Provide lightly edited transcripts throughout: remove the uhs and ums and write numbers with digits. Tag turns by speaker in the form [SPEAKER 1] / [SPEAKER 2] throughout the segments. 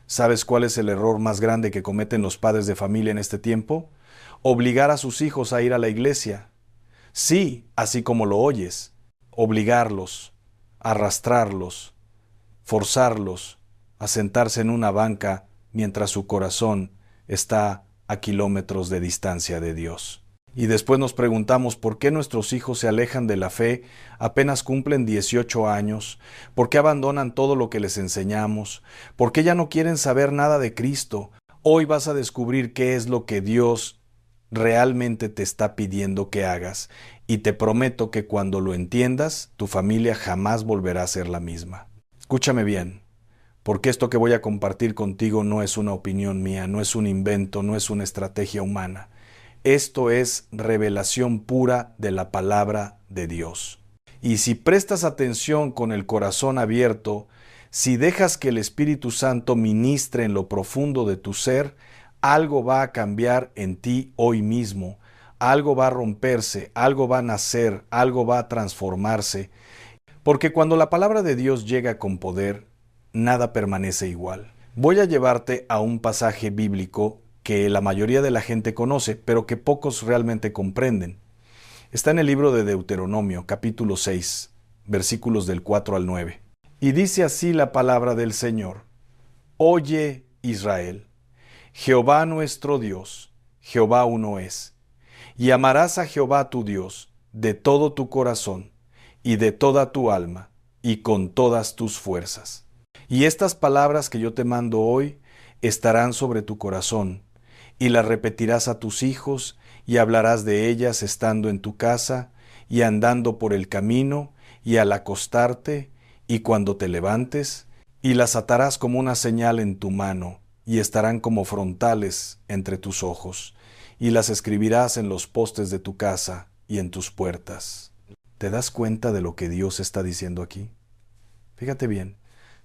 [SPEAKER 1] ¿Sabes cuál es el error más grande que cometen los padres de familia en este tiempo? Obligar a sus hijos a ir a la iglesia. Sí, así como lo oyes. Obligarlos, arrastrarlos, forzarlos a sentarse en una banca mientras su corazón está a kilómetros de distancia de Dios. Y después nos preguntamos por qué nuestros hijos se alejan de la fe apenas cumplen 18 años, por qué abandonan todo lo que les enseñamos, por qué ya no quieren saber nada de Cristo. Hoy vas a descubrir qué es lo que Dios realmente te está pidiendo que hagas, y te prometo que cuando lo entiendas, tu familia jamás volverá a ser la misma. Escúchame bien, porque esto que voy a compartir contigo no es una opinión mía, no es un invento, no es una estrategia humana. Esto es revelación pura de la palabra de Dios. Y si prestas atención con el corazón abierto, si dejas que el Espíritu Santo ministre en lo profundo de tu ser, algo va a cambiar en ti hoy mismo, algo va a romperse, algo va a nacer, algo va a transformarse, porque cuando la palabra de Dios llega con poder, nada permanece igual. Voy a llevarte a un pasaje bíblico que la mayoría de la gente conoce, pero que pocos realmente comprenden. Está en el libro de Deuteronomio, capítulo 6, versículos del 4 al 9. Y dice así la palabra del Señor: Oye, Israel, Jehová nuestro Dios, Jehová uno es. Y amarás a Jehová tu Dios de todo tu corazón, y de toda tu alma, y con todas tus fuerzas. Y estas palabras que yo te mando hoy estarán sobre tu corazón, y las repetirás a tus hijos, y hablarás de ellas estando en tu casa, y andando por el camino, y al acostarte, y cuando te levantes, y las atarás como una señal en tu mano, y estarán como frontales entre tus ojos, y las escribirás en los postes de tu casa y en tus puertas. ¿Te das cuenta de lo que Dios está diciendo aquí? Fíjate bien.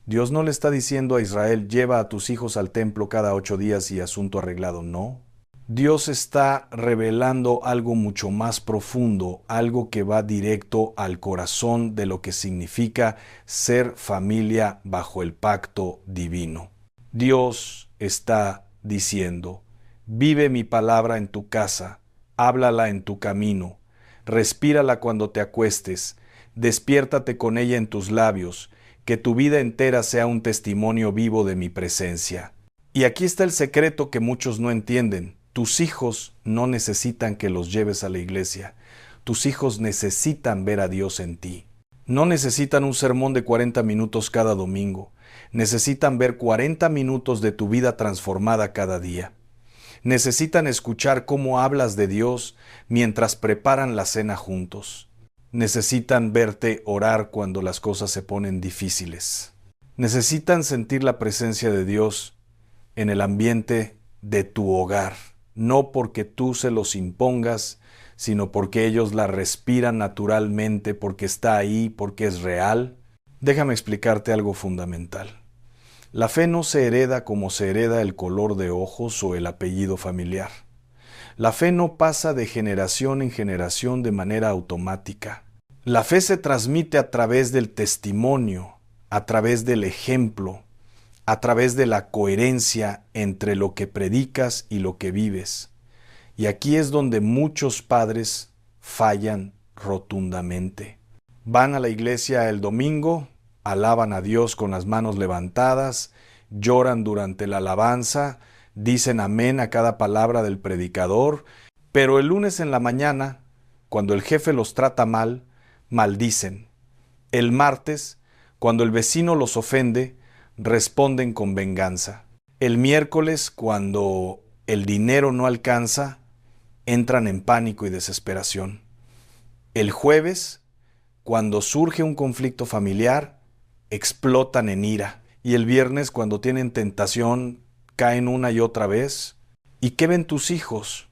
[SPEAKER 1] Dios no le está diciendo a Israel: lleva a tus hijos al templo cada 8 días y asunto arreglado. No. Dios está revelando algo mucho más profundo, algo que va directo al corazón de lo que significa ser familia bajo el pacto divino. Dios está diciendo: vive mi palabra en tu casa, háblala en tu camino, respírala cuando te acuestes, despiértate con ella en tus labios, que tu vida entera sea un testimonio vivo de mi presencia. Y aquí está el secreto que muchos no entienden. Tus hijos no necesitan que los lleves a la iglesia. Tus hijos necesitan ver a Dios en ti. No necesitan un sermón de 40 minutos cada domingo. Necesitan ver 40 minutos de tu vida transformada cada día. Necesitan escuchar cómo hablas de Dios mientras preparan la cena juntos. Necesitan verte orar cuando las cosas se ponen difíciles. Necesitan sentir la presencia de Dios en el ambiente de tu hogar, no porque tú se los impongas, sino porque ellos la respiran naturalmente, porque está ahí, porque es real. Déjame explicarte algo fundamental. La fe no se hereda como se hereda el color de ojos o el apellido familiar. La fe no pasa de generación en generación de manera automática. La fe se transmite a través del testimonio, a través del ejemplo, a través de la coherencia entre lo que predicas y lo que vives. Y aquí es donde muchos padres fallan rotundamente. Van a la iglesia el domingo, alaban a Dios con las manos levantadas, lloran durante la alabanza, dicen amén a cada palabra del predicador, pero el lunes en la mañana, cuando el jefe los trata mal, maldicen. El martes, cuando el vecino los ofende, responden con venganza. El miércoles, cuando el dinero no alcanza, entran en pánico y desesperación. El jueves, cuando surge un conflicto familiar, explotan en ira. Y el viernes, cuando tienen tentación, caen una y otra vez. ¿Y qué ven tus hijos?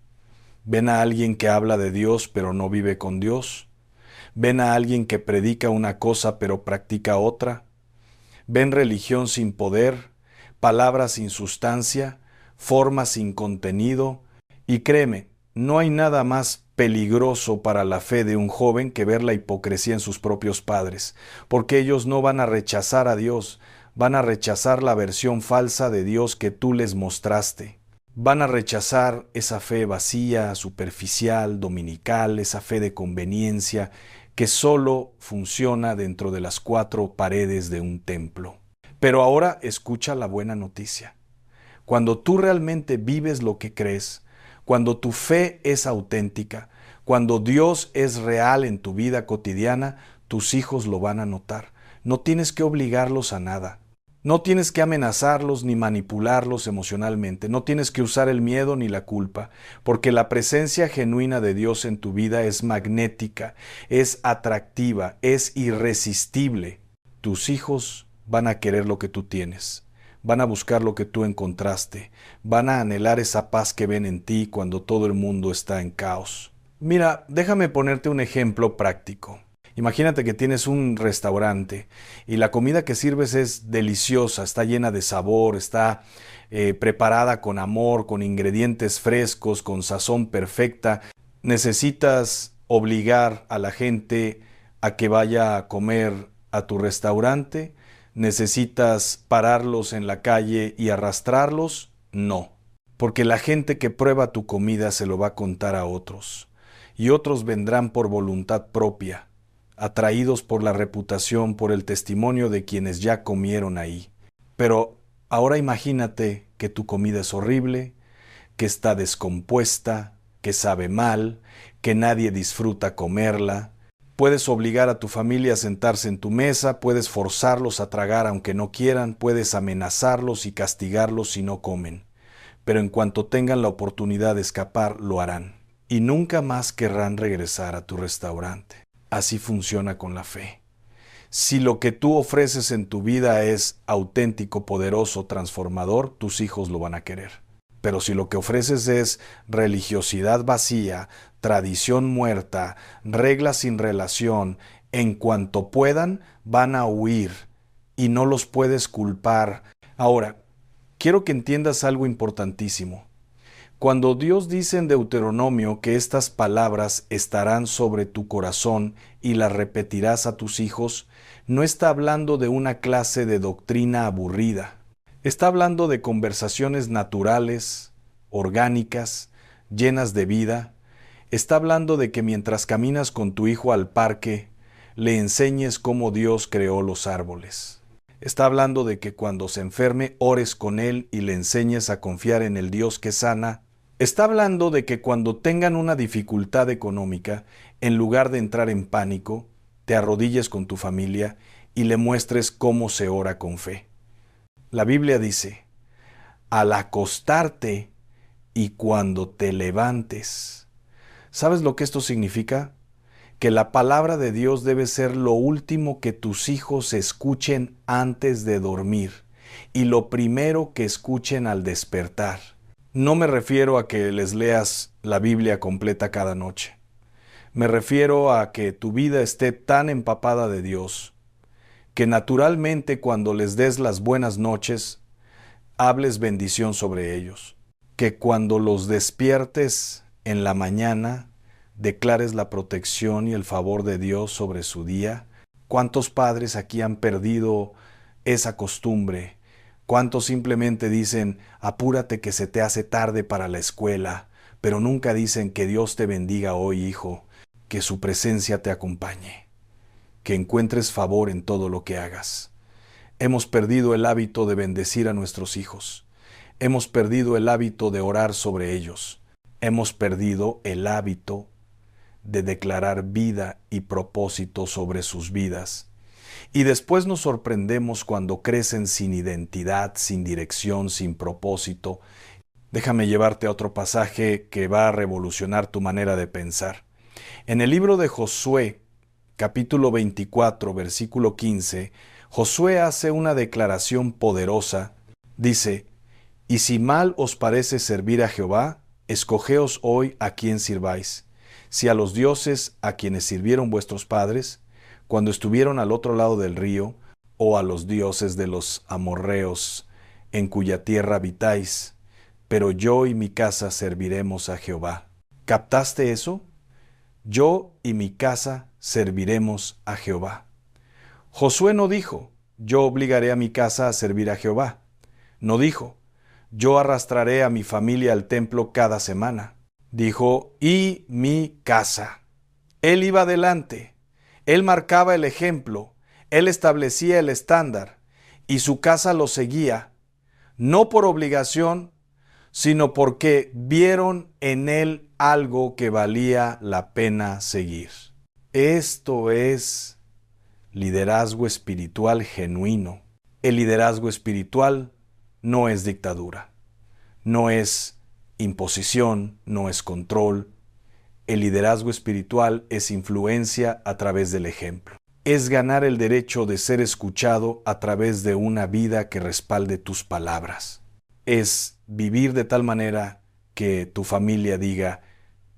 [SPEAKER 1] ¿Ven a alguien que habla de Dios pero no vive con Dios? ¿Ven a alguien que predica una cosa pero practica otra? ¿Ven religión sin poder, palabras sin sustancia, formas sin contenido? Y créeme, no hay nada más peligroso para la fe de un joven que ver la hipocresía en sus propios padres, porque ellos no van a rechazar a Dios, Van a rechazar la versión falsa de Dios que tú les mostraste. Van a rechazar esa fe vacía, superficial, dominical, esa fe de conveniencia que solo funciona dentro de las 4 paredes de un templo. Pero ahora escucha la buena noticia. Cuando tú realmente vives lo que crees, cuando tu fe es auténtica, cuando Dios es real en tu vida cotidiana, tus hijos lo van a notar. No tienes que obligarlos a nada. No tienes que amenazarlos ni manipularlos emocionalmente. No tienes que usar el miedo ni la culpa, porque la presencia genuina de Dios en tu vida es magnética, es atractiva, es irresistible. Tus hijos van a querer lo que tú tienes. Van a buscar lo que tú encontraste. Van a anhelar esa paz que ven en ti cuando todo el mundo está en caos. Mira, déjame ponerte un ejemplo práctico. Imagínate que tienes un restaurante y la comida que sirves es deliciosa, está llena de sabor, está preparada con amor, con ingredientes frescos, con sazón perfecta. Necesitas obligar a la gente a que vaya a comer a tu restaurante. ¿Necesitas pararlos en la calle y arrastrarlos? No, porque la gente que prueba tu comida se lo va a contar a otros, y otros vendrán por voluntad propia, atraídos por la reputación, por el testimonio de quienes ya comieron ahí. Pero ahora imagínate que tu comida es horrible, que está descompuesta, que sabe mal, que nadie disfruta comerla. Puedes obligar a tu familia a sentarse en tu mesa, puedes forzarlos a tragar aunque no quieran, puedes amenazarlos y castigarlos si no comen. Pero en cuanto tengan la oportunidad de escapar, lo harán. Y nunca más querrán regresar a tu restaurante. Así funciona con la fe. Si lo que tú ofreces en tu vida es auténtico, poderoso, transformador, tus hijos lo van a querer. Pero si lo que ofreces es religiosidad vacía, tradición muerta, reglas sin relación, en cuanto puedan, van a huir y no los puedes culpar. Ahora, quiero que entiendas algo importantísimo. Cuando Dios dice en Deuteronomio que estas palabras estarán sobre tu corazón y las repetirás a tus hijos, no está hablando de una clase de doctrina aburrida. Está hablando de conversaciones naturales, orgánicas, llenas de vida. Está hablando de que mientras caminas con tu hijo al parque, le enseñes cómo Dios creó los árboles. Está hablando de que cuando se enferme, ores con él y le enseñes a confiar en el Dios que sana. Está hablando de que cuando tengan una dificultad económica, en lugar de entrar en pánico, te arrodilles con tu familia y le muestres cómo se ora con fe. La Biblia dice, al acostarte y cuando te levantes. ¿Sabes lo que esto significa? Que la palabra de Dios debe ser lo último que tus hijos escuchen antes de dormir y lo primero que escuchen al despertar. No me refiero a que les leas la Biblia completa cada noche. Me refiero a que tu vida esté tan empapada de Dios, que naturalmente cuando les des las buenas noches, hables bendición sobre ellos. Que cuando los despiertes en la mañana, declares la protección y el favor de Dios sobre su día. ¿Cuántos padres aquí han perdido esa costumbre? ¿Cuántos simplemente dicen, apúrate que se te hace tarde para la escuela, pero nunca dicen que Dios te bendiga hoy, hijo, que su presencia te acompañe, que encuentres favor en todo lo que hagas? Hemos perdido el hábito de bendecir a nuestros hijos. Hemos perdido el hábito de orar sobre ellos. Hemos perdido el hábito de declarar vida y propósito sobre sus vidas. Y después nos sorprendemos cuando crecen sin identidad, sin dirección, sin propósito. Déjame llevarte a otro pasaje que va a revolucionar tu manera de pensar. En el libro de Josué, capítulo 24, versículo 15, Josué hace una declaración poderosa. Dice, «Y si mal os parece servir a Jehová, escogeos hoy a quién sirváis, si a los dioses a quienes sirvieron vuestros padres, cuando estuvieron al otro lado del río, o a los dioses de los amorreos, en cuya tierra habitáis, pero yo y mi casa serviremos a Jehová». ¿Captaste eso? Yo y mi casa serviremos a Jehová. Josué no dijo, yo obligaré a mi casa a servir a Jehová. No dijo, yo arrastraré a mi familia al templo cada semana. Dijo, y mi casa. Él iba adelante, él marcaba el ejemplo, él establecía el estándar, y su casa lo seguía, no por obligación, sino porque vieron en él algo que valía la pena seguir. Esto es liderazgo espiritual genuino. El liderazgo espiritual no es dictadura, no es imposición, no es control. El liderazgo espiritual es influencia a través del ejemplo. Es ganar el derecho de ser escuchado a través de una vida que respalde tus palabras. Es vivir de tal manera que tu familia diga,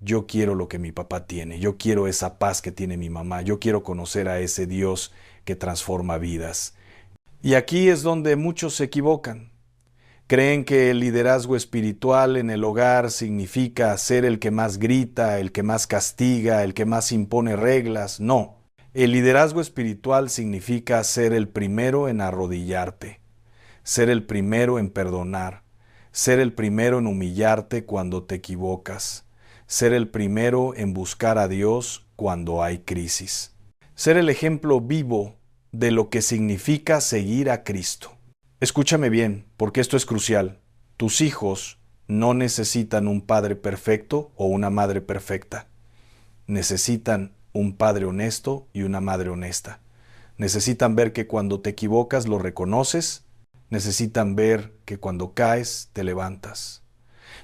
[SPEAKER 1] yo quiero lo que mi papá tiene, yo quiero esa paz que tiene mi mamá, yo quiero conocer a ese Dios que transforma vidas. Y aquí es donde muchos se equivocan. Creen que el liderazgo espiritual en el hogar significa ser el que más grita, el que más castiga, el que más impone reglas. No. El liderazgo espiritual significa ser el primero en arrodillarte, ser el primero en perdonar, ser el primero en humillarte cuando te equivocas, ser el primero en buscar a Dios cuando hay crisis, ser el ejemplo vivo de lo que significa seguir a Cristo. Escúchame bien, porque esto es crucial. Tus hijos no necesitan un padre perfecto o una madre perfecta. Necesitan un padre honesto y una madre honesta. Necesitan ver que cuando te equivocas lo reconoces. Necesitan ver que cuando caes te levantas.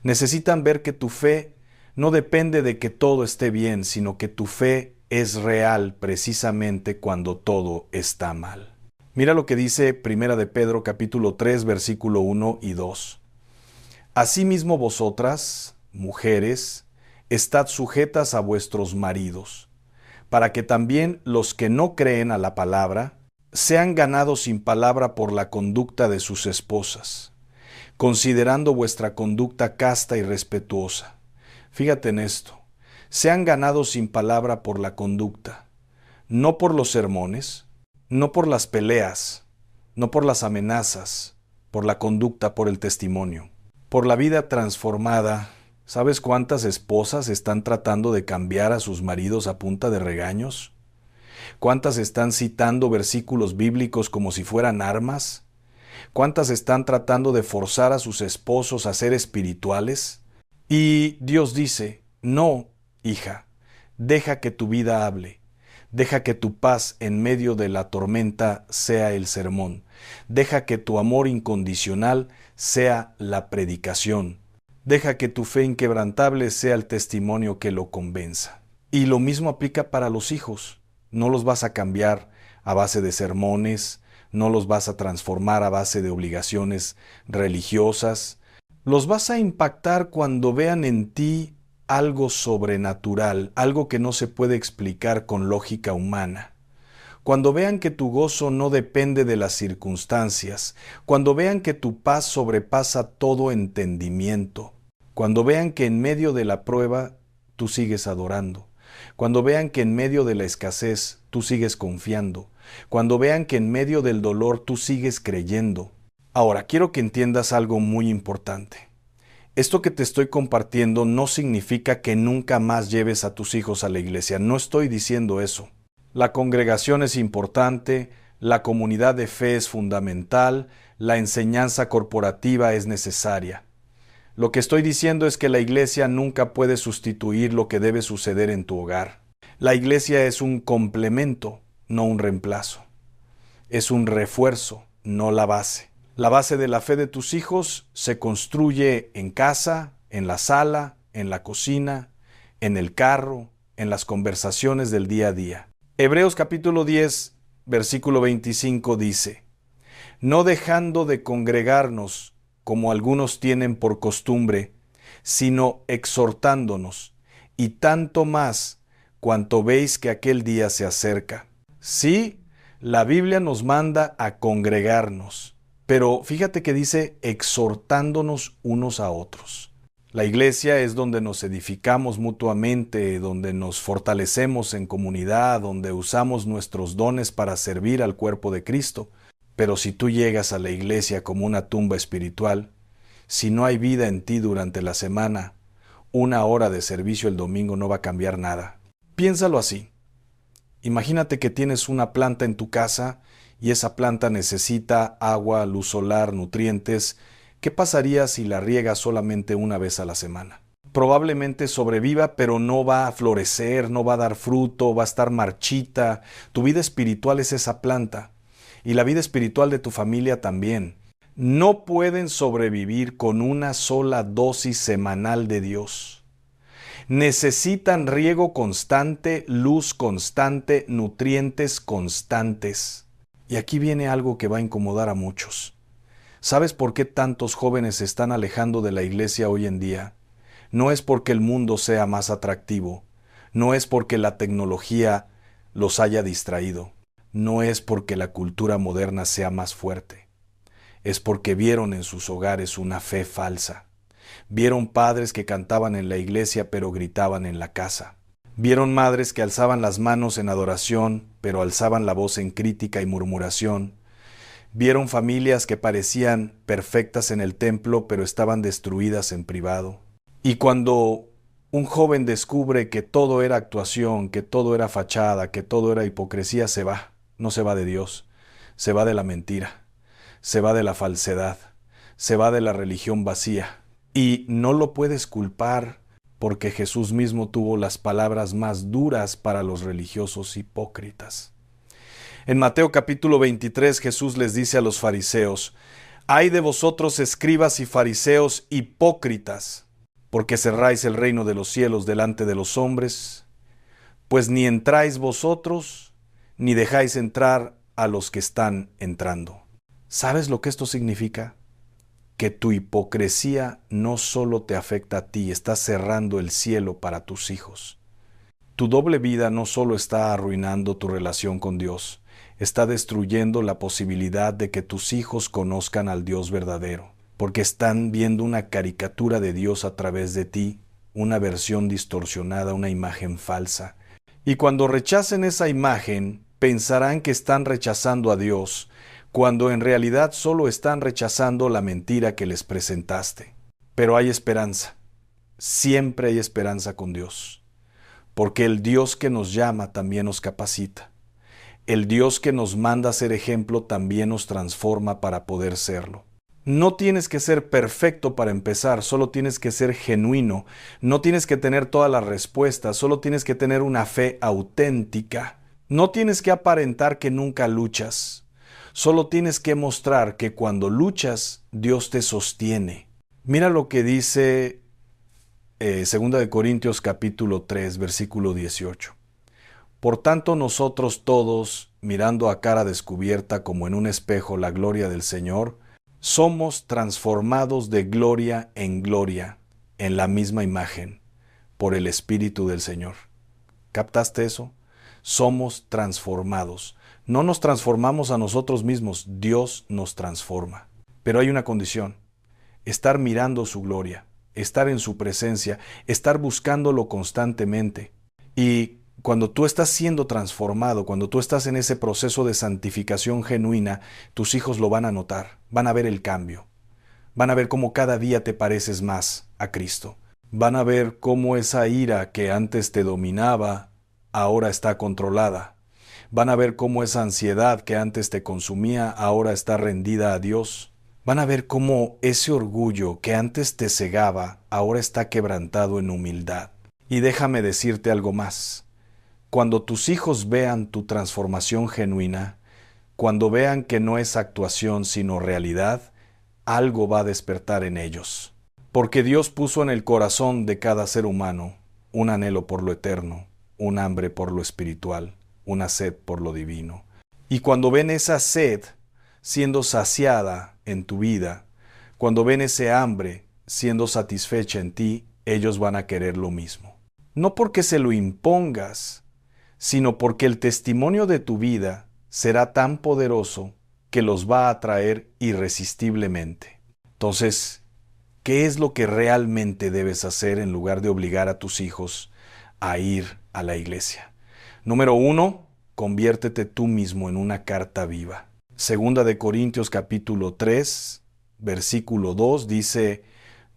[SPEAKER 1] Necesitan ver que tu fe no depende de que todo esté bien, sino que tu fe es real precisamente cuando todo está mal. Mira lo que dice Primera de Pedro capítulo 3 versículo 1 y 2. Asimismo vosotras, mujeres, estad sujetas a vuestros maridos, para que también los que no creen a la palabra sean ganados sin palabra por la conducta de sus esposas, considerando vuestra conducta casta y respetuosa. Fíjate en esto, sean ganados sin palabra por la conducta, no por los sermones, no por las peleas, no por las amenazas, por la conducta, por el testimonio, por la vida transformada. ¿Sabes cuántas esposas están tratando de cambiar a sus maridos a punta de regaños? ¿Cuántas están citando versículos bíblicos como si fueran armas? ¿Cuántas están tratando de forzar a sus esposos a ser espirituales? Y Dios dice, no, hija, deja que tu vida hable. Deja que tu paz en medio de la tormenta sea el sermón. Deja que tu amor incondicional sea la predicación. Deja que tu fe inquebrantable sea el testimonio que lo convenza. Y lo mismo aplica para los hijos. No los vas a cambiar a base de sermones, no los vas a transformar a base de obligaciones religiosas. Los vas a impactar cuando vean en ti algo sobrenatural, algo que no se puede explicar con lógica humana. Cuando vean que tu gozo no depende de las circunstancias, cuando vean que tu paz sobrepasa todo entendimiento, cuando vean que en medio de la prueba tú sigues adorando, cuando vean que en medio de la escasez tú sigues confiando, cuando vean que en medio del dolor tú sigues creyendo. Ahora, quiero que entiendas algo muy importante. Esto que te estoy compartiendo no significa que nunca más lleves a tus hijos a la iglesia. No estoy diciendo eso. La congregación es importante, la comunidad de fe es fundamental, la enseñanza corporativa es necesaria. Lo que estoy diciendo es que la iglesia nunca puede sustituir lo que debe suceder en tu hogar. La iglesia es un complemento, no un reemplazo. Es un refuerzo, no la base. La base de la fe de tus hijos se construye en casa, en la sala, en la cocina, en el carro, en las conversaciones del día a día. Hebreos capítulo 10, versículo 25 dice, no dejando de congregarnos, como algunos tienen por costumbre, sino exhortándonos, y tanto más cuanto veis que aquel día se acerca. Sí, la Biblia nos manda a congregarnos. Pero fíjate que dice exhortándonos unos a otros. La iglesia es donde nos edificamos mutuamente, donde nos fortalecemos en comunidad, donde usamos nuestros dones para servir al cuerpo de Cristo. Pero si tú llegas a la iglesia como una tumba espiritual, si no hay vida en ti durante la semana, una hora de servicio el domingo no va a cambiar nada. Piénsalo así. Imagínate que tienes una planta en tu casa y esa planta necesita agua, luz solar, nutrientes. ¿Qué pasaría si la riegas solamente una vez a la semana? Probablemente sobreviva, pero no va a florecer, no va a dar fruto, va a estar marchita. Tu vida espiritual es esa planta. Y la vida espiritual de tu familia también. No pueden sobrevivir con una sola dosis semanal de Dios. Necesitan riego constante, luz constante, nutrientes constantes. Y aquí viene algo que va a incomodar a muchos. ¿Sabes por qué tantos jóvenes se están alejando de la iglesia hoy en día? No es porque el mundo sea más atractivo, no es porque la tecnología los haya distraído, no es porque la cultura moderna sea más fuerte, es porque vieron en sus hogares una fe falsa. Vieron padres que cantaban en la iglesia pero gritaban en la casa. Vieron madres que alzaban las manos en adoración pero alzaban la voz en crítica y murmuración. Vieron familias que parecían perfectas en el templo pero estaban destruidas en privado. Y cuando un joven descubre que todo era actuación, que todo era fachada, que todo era hipocresía, se va. No se va de Dios, se va de la mentira, se va de la falsedad, se va de la religión vacía. Y no lo puedes culpar porque Jesús mismo tuvo las palabras más duras para los religiosos hipócritas. En Mateo capítulo 23 Jesús les dice a los fariseos: «Ay de vosotros, escribas y fariseos hipócritas, porque cerráis el reino de los cielos delante de los hombres, pues ni entráis vosotros, ni dejáis entrar a los que están entrando». ¿Sabes lo que esto significa? Que tu hipocresía no solo te afecta a ti, está cerrando el cielo para tus hijos. Tu doble vida no solo está arruinando tu relación con Dios, está destruyendo la posibilidad de que tus hijos conozcan al Dios verdadero, porque están viendo una caricatura de Dios a través de ti, una versión distorsionada, una imagen falsa. Y cuando rechacen esa imagen, pensarán que están rechazando a Dios, cuando en realidad solo están rechazando la mentira que les presentaste. Pero hay esperanza, siempre hay esperanza con Dios, porque el Dios que nos llama también nos capacita. El Dios que nos manda a ser ejemplo también nos transforma para poder serlo. No tienes que ser perfecto para empezar, solo tienes que ser genuino. No tienes que tener todas las respuestas, solo tienes que tener una fe auténtica. No tienes que aparentar que nunca luchas. Solo tienes que mostrar que cuando luchas, Dios te sostiene. Mira lo que dice 2 Corintios capítulo 3, versículo 18. Por tanto, nosotros todos, mirando a cara descubierta como en un espejo la gloria del Señor, somos transformados de gloria en gloria, en la misma imagen, por el Espíritu del Señor. ¿Captaste eso? Somos transformados. No nos transformamos a nosotros mismos, Dios nos transforma. Pero hay una condición: estar mirando su gloria, estar en su presencia, estar buscándolo constantemente. Y cuando tú estás siendo transformado, cuando tú estás en ese proceso de santificación genuina, tus hijos lo van a notar, van a ver el cambio. Van a ver cómo cada día te pareces más a Cristo. Van a ver cómo esa ira que antes te dominaba, ahora está controlada. Van a ver cómo esa ansiedad que antes te consumía, ahora está rendida a Dios. Van a ver cómo ese orgullo que antes te cegaba, ahora está quebrantado en humildad. Y déjame decirte algo más. Cuando tus hijos vean tu transformación genuina, cuando vean que no es actuación sino realidad, algo va a despertar en ellos. Porque Dios puso en el corazón de cada ser humano un anhelo por lo eterno, un hambre por lo espiritual, una sed por lo divino. Y cuando ven esa sed siendo saciada en tu vida, cuando ven ese hambre siendo satisfecha en ti, ellos van a querer lo mismo. No porque se lo impongas, sino porque el testimonio de tu vida será tan poderoso que los va a atraer irresistiblemente. Entonces, ¿qué es lo que realmente debes hacer en lugar de obligar a tus hijos a ir a la iglesia? Número 1, conviértete tú mismo en una carta viva. Segunda de Corintios capítulo 3, versículo 2 dice: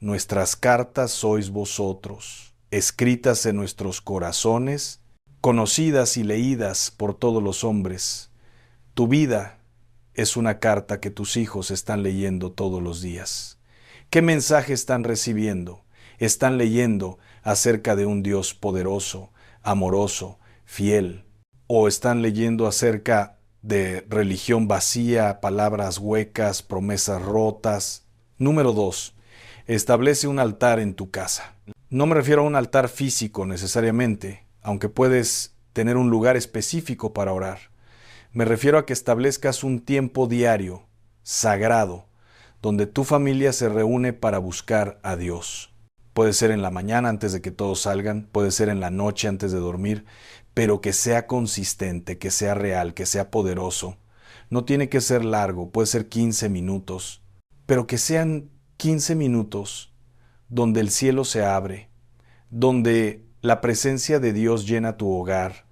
[SPEAKER 1] nuestras cartas sois vosotros, escritas en nuestros corazones, conocidas y leídas por todos los hombres. Tu vida es una carta que tus hijos están leyendo todos los días. ¿Qué mensaje están recibiendo? Están leyendo acerca de un Dios poderoso, amoroso, fiel, o están leyendo acerca de religión vacía, palabras huecas, promesas rotas. Número 2. Establece un altar en tu casa. No me refiero a un altar físico necesariamente, aunque puedes tener un lugar específico para orar. Me refiero a que establezcas un tiempo diario, sagrado, donde tu familia se reúne para buscar a Dios. Puede ser en la mañana antes de que todos salgan, puede ser en la noche antes de dormir, pero que sea consistente, que sea real, que sea poderoso. No tiene que ser largo, puede ser 15 minutos, pero que sean 15 minutos donde el cielo se abre, donde la presencia de Dios llena tu hogar,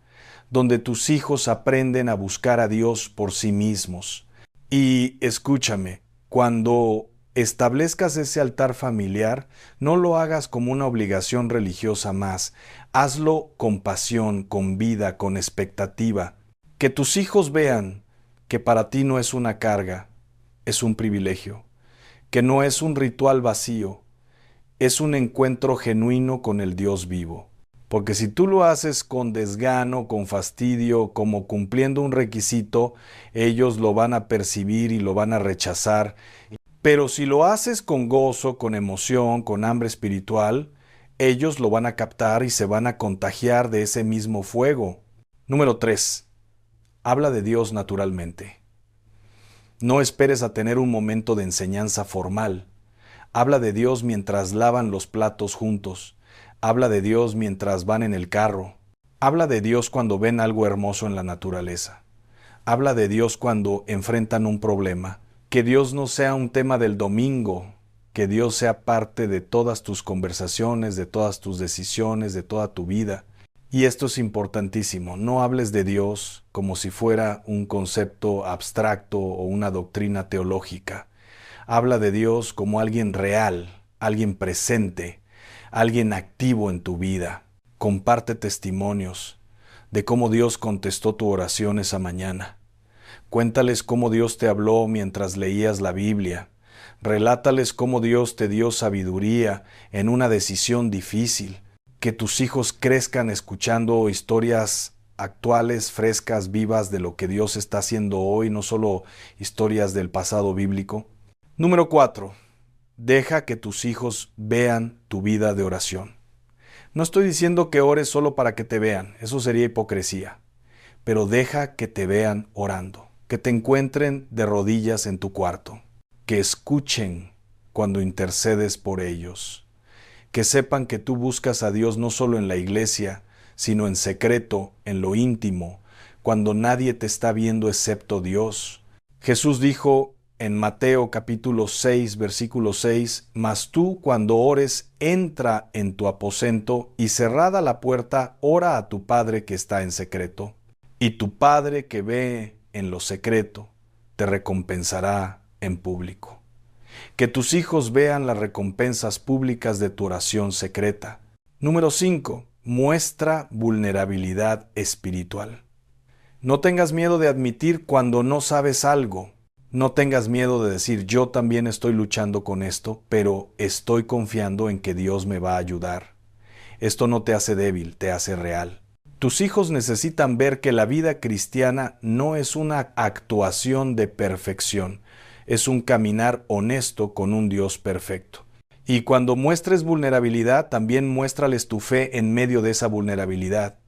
[SPEAKER 1] donde tus hijos aprenden a buscar a Dios por sí mismos. Y escúchame, cuando establezcas ese altar familiar, no lo hagas como una obligación religiosa más. Hazlo con pasión, con vida, con expectativa. Que tus hijos vean que para ti no es una carga, es un privilegio. Que no es un ritual vacío, es un encuentro genuino con el Dios vivo. Porque si tú lo haces con desgano, con fastidio, como cumpliendo un requisito, ellos lo van a percibir y lo van a rechazar. Pero si lo haces con gozo, con emoción, con hambre espiritual, ellos lo van a captar y se van a contagiar de ese mismo fuego. Número 3. Habla de Dios naturalmente. No esperes a tener un momento de enseñanza formal. Habla de Dios mientras lavan los platos juntos. Habla de Dios mientras van en el carro. Habla de Dios cuando ven algo hermoso en la naturaleza. Habla de Dios cuando enfrentan un problema. Que Dios no sea un tema del domingo, que Dios sea parte de todas tus conversaciones, de todas tus decisiones, de toda tu vida. Y esto es importantísimo, no hables de Dios como si fuera un concepto abstracto o una doctrina teológica. Habla de Dios como alguien real, alguien presente, alguien activo en tu vida. Comparte testimonios de cómo Dios contestó tu oración esa mañana. Cuéntales cómo Dios te habló mientras leías la Biblia. Relátales cómo Dios te dio sabiduría en una decisión difícil. Que tus hijos crezcan escuchando historias actuales, frescas, vivas de lo que Dios está haciendo hoy, no solo historias del pasado bíblico. Número 4. Deja que tus hijos vean tu vida de oración. No estoy diciendo que ores solo para que te vean, eso sería hipocresía. Pero deja que te vean orando, que te encuentren de rodillas en tu cuarto, que escuchen cuando intercedes por ellos, que sepan que tú buscas a Dios no solo en la iglesia, sino en secreto, en lo íntimo, cuando nadie te está viendo excepto Dios. Jesús dijo en Mateo capítulo 6, versículo 6, «Mas tú cuando ores, entra en tu aposento y cerrada la puerta, ora a tu Padre que está en secreto. Y tu Padre que ve en lo secreto, te recompensará en público». Que tus hijos vean las recompensas públicas de tu oración secreta. Número 5. Muestra vulnerabilidad espiritual. No tengas miedo de admitir cuando no sabes algo. No tengas miedo de decir, yo también estoy luchando con esto, pero estoy confiando en que Dios me va a ayudar. Esto no te hace débil, te hace real. Tus hijos necesitan ver que la vida cristiana no es una actuación de perfección, es un caminar honesto con un Dios perfecto. Y cuando muestres vulnerabilidad, también muéstrales tu fe en medio de esa vulnerabilidad.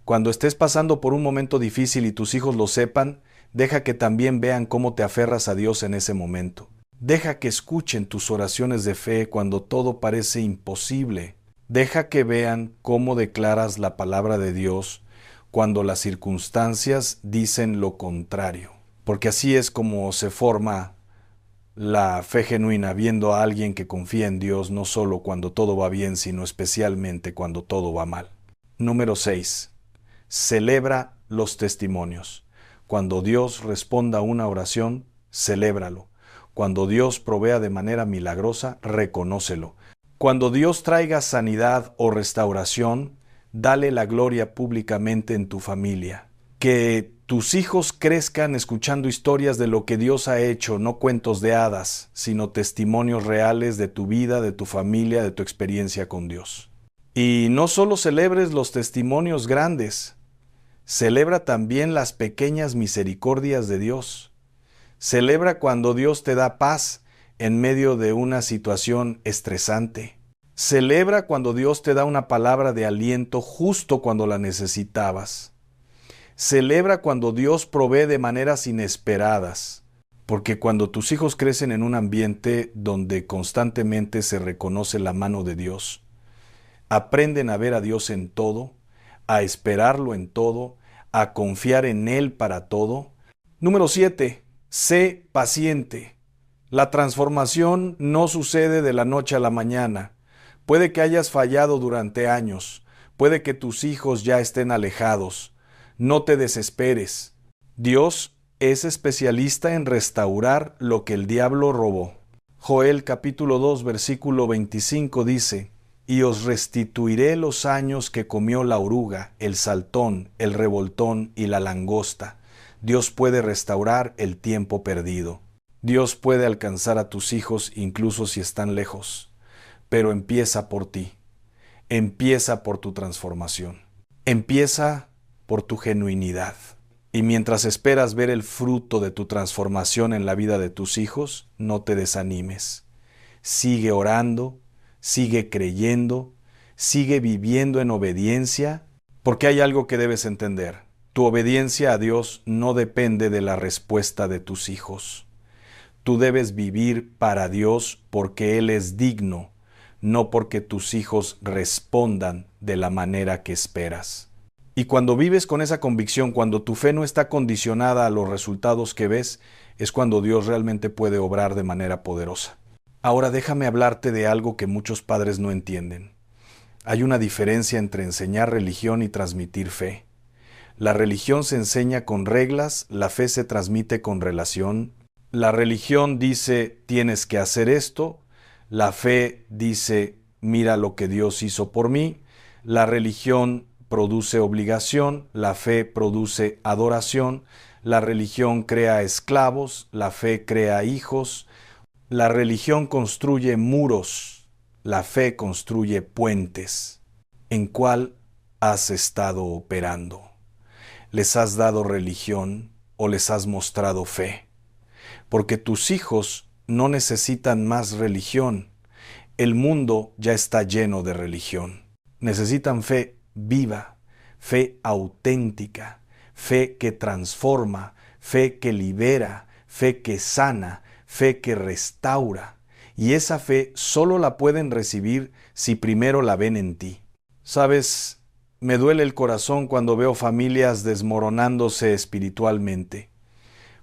[SPEAKER 1] Cuando estés pasando por un momento difícil y tus hijos lo sepan, deja que también vean cómo te aferras a Dios en ese momento. Deja que escuchen tus oraciones de fe cuando todo parece imposible. Deja que vean cómo declaras la palabra de Dios cuando las circunstancias dicen lo contrario. Porque así es como se forma la fe genuina, viendo a alguien que confía en Dios no solo cuando todo va bien, sino especialmente cuando todo va mal. Número 6. Celebra los testimonios. Cuando Dios responda a una oración, celébralo. Cuando Dios provea de manera milagrosa, reconócelo. Cuando Dios traiga sanidad o restauración, dale la gloria públicamente en tu familia. Que tus hijos crezcan escuchando historias de lo que Dios ha hecho, no cuentos de hadas, sino testimonios reales de tu vida, de tu familia, de tu experiencia con Dios. Y no solo celebres los testimonios grandes, celebra también las pequeñas misericordias de Dios. Celebra cuando Dios te da paz en medio de una situación estresante. Celebra cuando Dios te da una palabra de aliento justo cuando la necesitabas. Celebra cuando Dios provee de maneras inesperadas, porque cuando tus hijos crecen en un ambiente donde constantemente se reconoce la mano de Dios, aprenden a ver a Dios en todo, a esperarlo en todo, a confiar en Él para todo. Número 7. Sé paciente. La transformación no sucede de la noche a la mañana. Puede que hayas fallado durante años, puede que tus hijos ya estén alejados. No te desesperes. Dios es especialista en restaurar lo que el diablo robó. Joel capítulo 2 versículo 25 dice: y os restituiré los años que comió la oruga, el saltón, el revoltón y la langosta. Dios puede restaurar el tiempo perdido. Dios puede alcanzar a tus hijos incluso si están lejos. Pero empieza por ti. Empieza por tu transformación. Empieza por tu genuinidad. Y mientras esperas ver el fruto de tu transformación en la vida de tus hijos, no te desanimes. Sigue orando, sigue creyendo, sigue viviendo en obediencia, porque hay algo que debes entender. Tu obediencia a Dios no depende de la respuesta de tus hijos. Tú debes vivir para Dios porque Él es digno, no porque tus hijos respondan de la manera que esperas. Y cuando vives con esa convicción, cuando tu fe no está condicionada a los resultados que ves, es cuando Dios realmente puede obrar de manera poderosa. Ahora déjame hablarte de algo que muchos padres no entienden. Hay una diferencia entre enseñar religión y transmitir fe. La religión se enseña con reglas, la fe se transmite con relación. La religión dice, tienes que hacer esto. La fe dice, mira lo que Dios hizo por mí. La religión produce obligación, la fe produce adoración. La religión crea esclavos, la fe crea hijos. La religión construye muros, la fe construye puentes. ¿En cuál has estado operando? ¿Les has dado religión o les has mostrado fe? Porque tus hijos no necesitan más religión. El mundo ya está lleno de religión. Necesitan fe viva, fe auténtica, fe que transforma, fe que libera, fe que sana, fe que restaura. Y esa fe solo la pueden recibir si primero la ven en ti. ¿Sabes? Me duele el corazón cuando veo familias desmoronándose espiritualmente,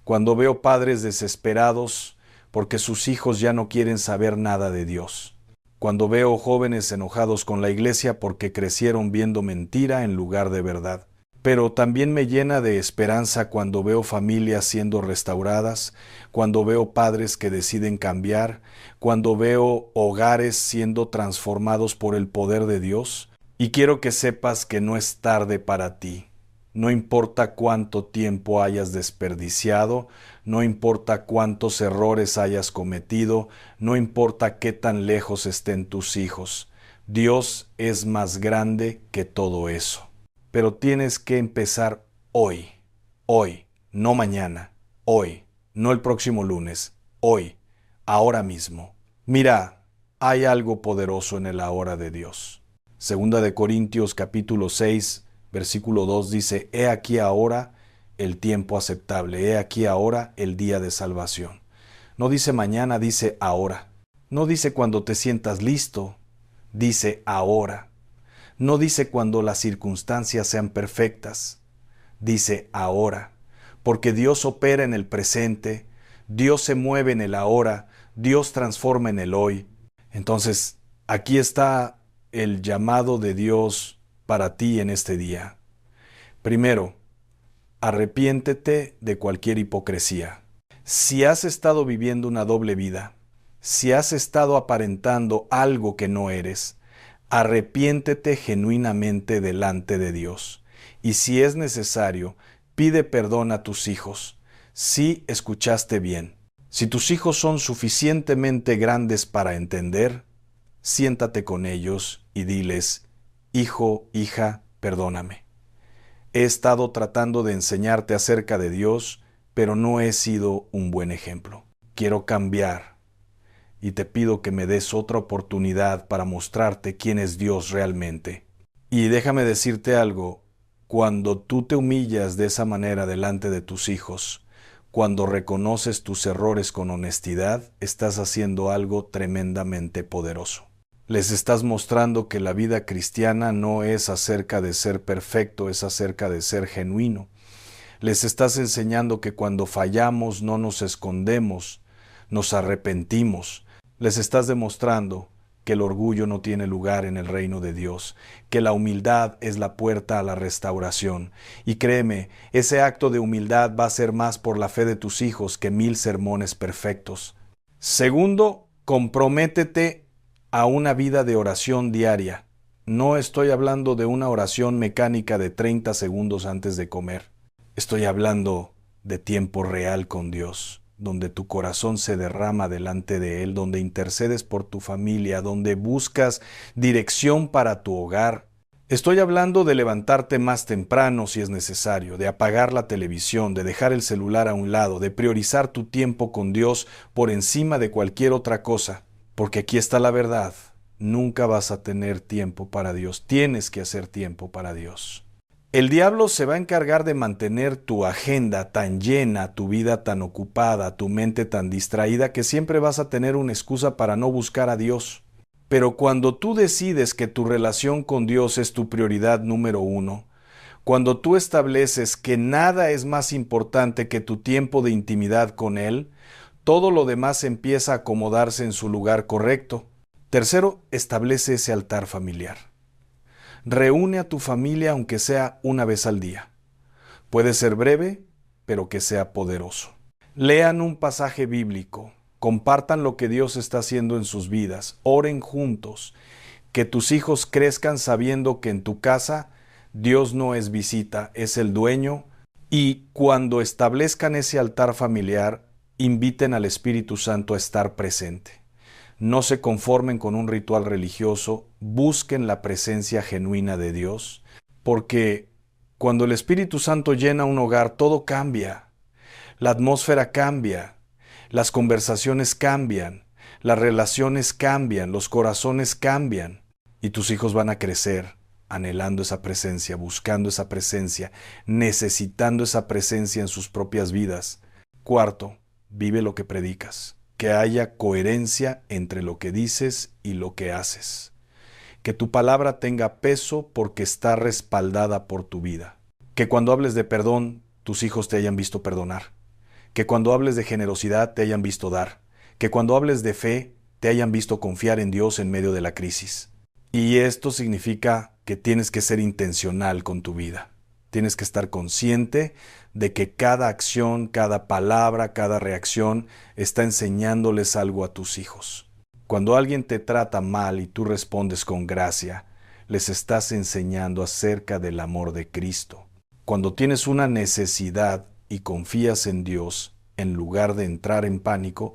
[SPEAKER 1] cuando veo padres desesperados porque sus hijos ya no quieren saber nada de Dios, cuando veo jóvenes enojados con la iglesia porque crecieron viendo mentira en lugar de verdad. Pero también me llena de esperanza cuando veo familias siendo restauradas, cuando veo padres que deciden cambiar, cuando veo hogares siendo transformados por el poder de Dios. Y quiero que sepas que no es tarde para ti. No importa cuánto tiempo hayas desperdiciado, no importa cuántos errores hayas cometido, no importa qué tan lejos estén tus hijos. Dios es más grande que todo eso. Pero tienes que empezar hoy, no mañana, hoy, no el próximo lunes, hoy, ahora mismo. Mira, hay algo poderoso en el ahora de Dios. Segunda de Corintios capítulo 6, versículo 2 dice, he aquí ahora el tiempo aceptable, he aquí ahora el día de salvación. No dice mañana, dice ahora. No dice cuando te sientas listo, dice ahora. No dice cuando las circunstancias sean perfectas, dice ahora, porque Dios opera en el presente, Dios se mueve en el ahora, Dios transforma en el hoy. Entonces, aquí está el llamado de Dios para ti en este día. Primero, Arrepiéntete de cualquier hipocresía. Si has estado viviendo una doble vida, si has estado aparentando algo que no eres, arrepiéntete genuinamente delante de Dios. Y si es necesario, pide perdón a tus hijos. Si escuchaste bien. Si tus hijos son suficientemente grandes para entender, siéntate con ellos y diles: hijo, hija, perdóname. He estado tratando de enseñarte acerca de Dios, pero no he sido un buen ejemplo. Quiero cambiar y te pido que me des otra oportunidad para mostrarte quién es Dios realmente. Y déjame decirte algo, cuando tú te humillas de esa manera delante de tus hijos, cuando reconoces tus errores con honestidad, estás haciendo algo tremendamente poderoso. Les estás mostrando que la vida cristiana no es acerca de ser perfecto, es acerca de ser genuino. Les estás enseñando que cuando fallamos no nos escondemos, nos arrepentimos. Les estás demostrando que el orgullo no tiene lugar en el reino de Dios, que la humildad es la puerta a la restauración. Y créeme, ese acto de humildad va a ser más por la fe de tus hijos que 1000 sermones perfectos. Segundo, comprométete a una vida de oración diaria. No estoy hablando de una oración mecánica de 30 segundos antes de comer. Estoy hablando de tiempo real con Dios, donde tu corazón se derrama delante de Él, donde intercedes por tu familia, donde buscas dirección para tu hogar. Estoy hablando de levantarte más temprano si es necesario, de apagar la televisión, de dejar el celular a un lado, de priorizar tu tiempo con Dios por encima de cualquier otra cosa. Porque aquí está la verdad, nunca vas a tener tiempo para Dios, tienes que hacer tiempo para Dios. El diablo se va a encargar de mantener tu agenda tan llena, tu vida tan ocupada, tu mente tan distraída, que siempre vas a tener una excusa para no buscar a Dios. Pero cuando tú decides que tu relación con Dios es tu prioridad número 1, cuando tú estableces que nada es más importante que tu tiempo de intimidad con Él, todo lo demás empieza a acomodarse en su lugar correcto. Tercero, establece ese altar familiar. Reúne a tu familia aunque sea una vez al día. Puede ser breve, pero que sea poderoso. Lean un pasaje bíblico, compartan lo que Dios está haciendo en sus vidas, oren juntos, que tus hijos crezcan sabiendo que en tu casa Dios no es visita, es el dueño, y cuando establezcan ese altar familiar, inviten al Espíritu Santo a estar presente. No se conformen con un ritual religioso, busquen la presencia genuina de Dios, porque cuando el Espíritu Santo llena un hogar, todo cambia. La atmósfera cambia, las conversaciones cambian, las relaciones cambian, los corazones cambian, y tus hijos van a crecer anhelando esa presencia, buscando esa presencia, necesitando esa presencia en sus propias vidas. Cuarto, vive lo que predicas, que haya coherencia entre lo que dices y lo que haces, que tu palabra tenga peso porque está respaldada por tu vida, que cuando hables de perdón, tus hijos te hayan visto perdonar, que cuando hables de generosidad te hayan visto dar, que cuando hables de fe te hayan visto confiar en Dios en medio de la crisis. Y esto significa que tienes que ser intencional con tu vida. Tienes que estar consciente de que cada acción, cada palabra, cada reacción está enseñándoles algo a tus hijos. Cuando alguien te trata mal y tú respondes con gracia, les estás enseñando acerca del amor de Cristo. Cuando tienes una necesidad y confías en Dios, en lugar de entrar en pánico,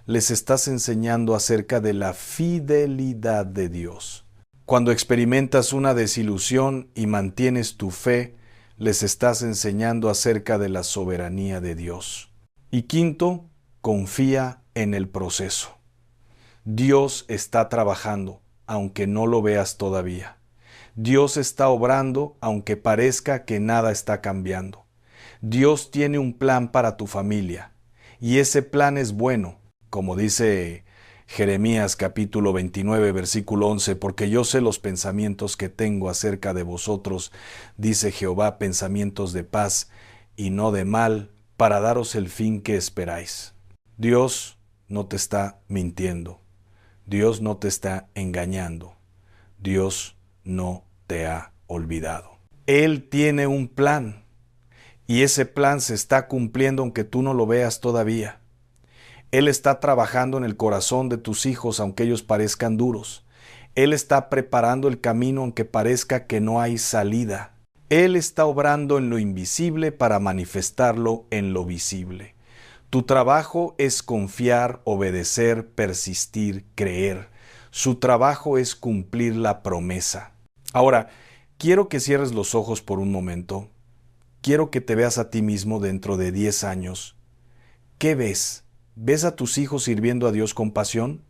[SPEAKER 1] les estás enseñando acerca de la fidelidad de Dios. Cuando experimentas una desilusión y mantienes tu fe, les estás enseñando acerca de la soberanía de Dios. Y quinto, confía en el proceso. Dios está trabajando, aunque no lo veas todavía. Dios está obrando, aunque parezca que nada está cambiando. Dios tiene un plan para tu familia, y ese plan es bueno, como dice Jeremías capítulo 29, versículo 11, porque yo sé los pensamientos que tengo acerca de vosotros, dice Jehová, pensamientos de paz y no de mal, para daros el fin que esperáis. Dios no te está mintiendo. Dios no te está engañando. Dios no te ha olvidado. Él tiene un plan. Y ese plan se está cumpliendo aunque tú no lo veas todavía. Él está trabajando en el corazón de tus hijos aunque ellos parezcan duros. Él está preparando el camino aunque parezca que no hay salida. Él está obrando en lo invisible para manifestarlo en lo visible. Tu trabajo es confiar, obedecer, persistir, creer. Su trabajo es cumplir la promesa. Ahora, quiero que cierres los ojos por un momento. Quiero que te veas a ti mismo dentro de 10 años. ¿Qué ves? ¿Ves a tus hijos sirviendo a Dios con pasión?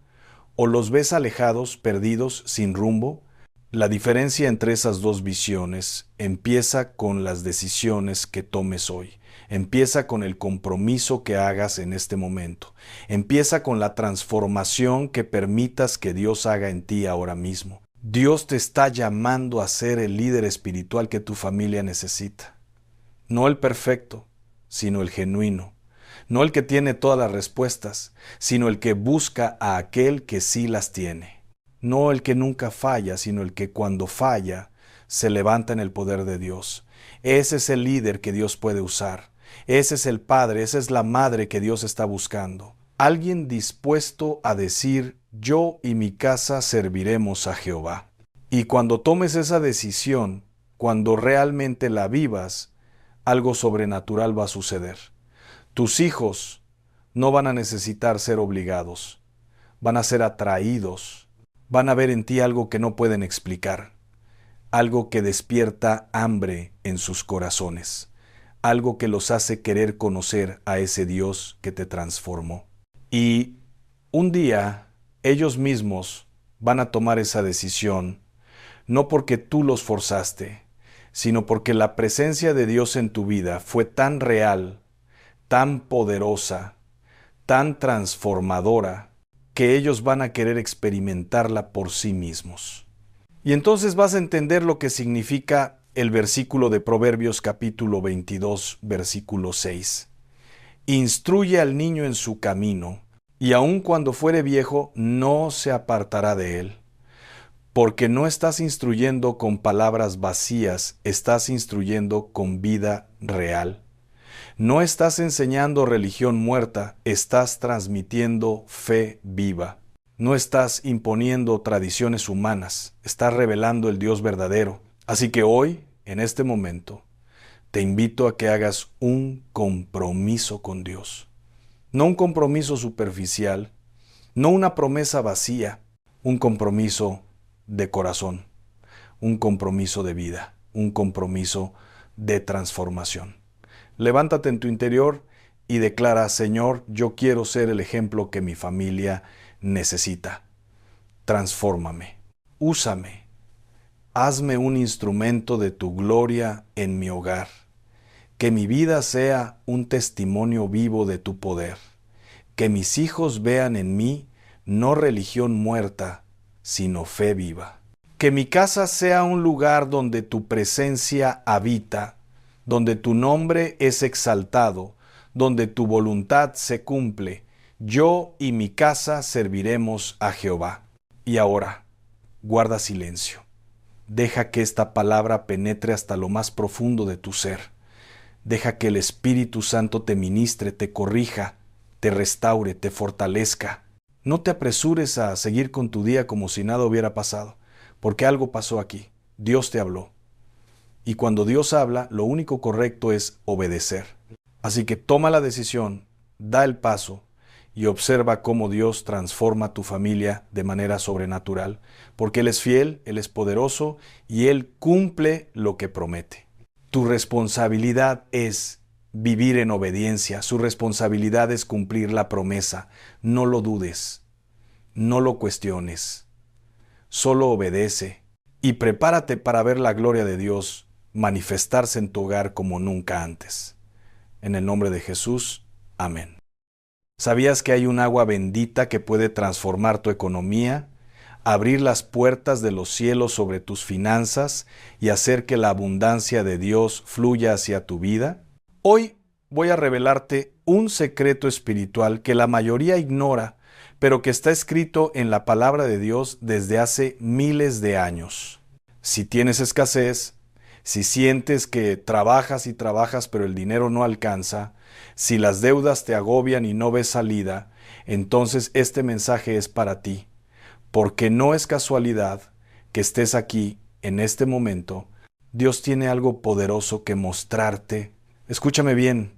[SPEAKER 1] ¿O los ves alejados, perdidos, sin rumbo? La diferencia entre esas dos visiones empieza con las decisiones que tomes hoy. Empieza con el compromiso que hagas en este momento. Empieza con la transformación que permitas que Dios haga en ti ahora mismo. Dios te está llamando a ser el líder espiritual que tu familia necesita. No el perfecto, sino el genuino. No el que tiene todas las respuestas, sino el que busca a aquel que sí las tiene. No el que nunca falla, sino el que cuando falla se levanta en el poder de Dios. Ese es el líder que Dios puede usar. Ese es el padre, esa es la madre que Dios está buscando. Alguien dispuesto a decir, yo y mi casa serviremos a Jehová. Y cuando tomes esa decisión, cuando realmente la vivas, algo sobrenatural va a suceder. Tus hijos no van a necesitar ser obligados, van a ser atraídos, van a ver en ti algo que no pueden explicar, algo que despierta hambre en sus corazones, algo que los hace querer conocer a ese Dios que te transformó. Y un día ellos mismos van a tomar esa decisión, no porque tú los forzaste, sino porque la presencia de Dios en tu vida fue tan real, tan poderosa, tan transformadora, que ellos van a querer experimentarla por sí mismos. Y entonces vas a entender lo que significa el versículo de Proverbios capítulo 22, versículo 6. Instruye al niño en su camino, y aun cuando fuere viejo, no se apartará de él. Porque no estás instruyendo con palabras vacías, estás instruyendo con vida real. No estás enseñando religión muerta, estás transmitiendo fe viva. No estás imponiendo tradiciones humanas, estás revelando el Dios verdadero. Así que hoy, en este momento, te invito a que hagas un compromiso con Dios. No un compromiso superficial, no una promesa vacía, un compromiso de corazón, un compromiso de vida, un compromiso de transformación. Levántate en tu interior y declara, Señor, yo quiero ser el ejemplo que mi familia necesita. Transfórmame, úsame, hazme un instrumento de tu gloria en mi hogar. Que mi vida sea un testimonio vivo de tu poder. Que mis hijos vean en mí no religión muerta, sino fe viva. Que mi casa sea un lugar donde tu presencia habita, donde tu nombre es exaltado, donde tu voluntad se cumple. Yo y mi casa serviremos a Jehová. Y ahora, guarda silencio. Deja que esta palabra penetre hasta lo más profundo de tu ser. Deja que el Espíritu Santo te ministre, te corrija, te restaure, te fortalezca. No te apresures a seguir con tu día como si nada hubiera pasado, porque algo pasó aquí. Dios te habló. Y cuando Dios habla, lo único correcto es obedecer. Así que toma la decisión, da el paso y observa cómo Dios transforma tu familia de manera sobrenatural, porque Él es fiel, Él es poderoso y Él cumple lo que promete. Tu responsabilidad es vivir en obediencia, su responsabilidad es cumplir la promesa. No lo dudes, no lo cuestiones, solo obedece y prepárate para ver la gloria de Dios manifestarse en tu hogar como nunca antes. En el nombre de Jesús, amén. ¿Sabías que hay un agua bendita que puede transformar tu economía, abrir las puertas de los cielos sobre tus finanzas y hacer que la abundancia de Dios fluya hacia tu vida? Hoy voy a revelarte un secreto espiritual que la mayoría ignora, pero que está escrito en la palabra de Dios desde hace miles de años. Si tienes escasez, Si sientes que trabajas y trabajas pero el dinero no alcanza, si las deudas te agobian y no ves salida, entonces este mensaje es para ti, porque no es casualidad que estés aquí en este momento. Dios tiene algo poderoso que mostrarte. Escúchame bien,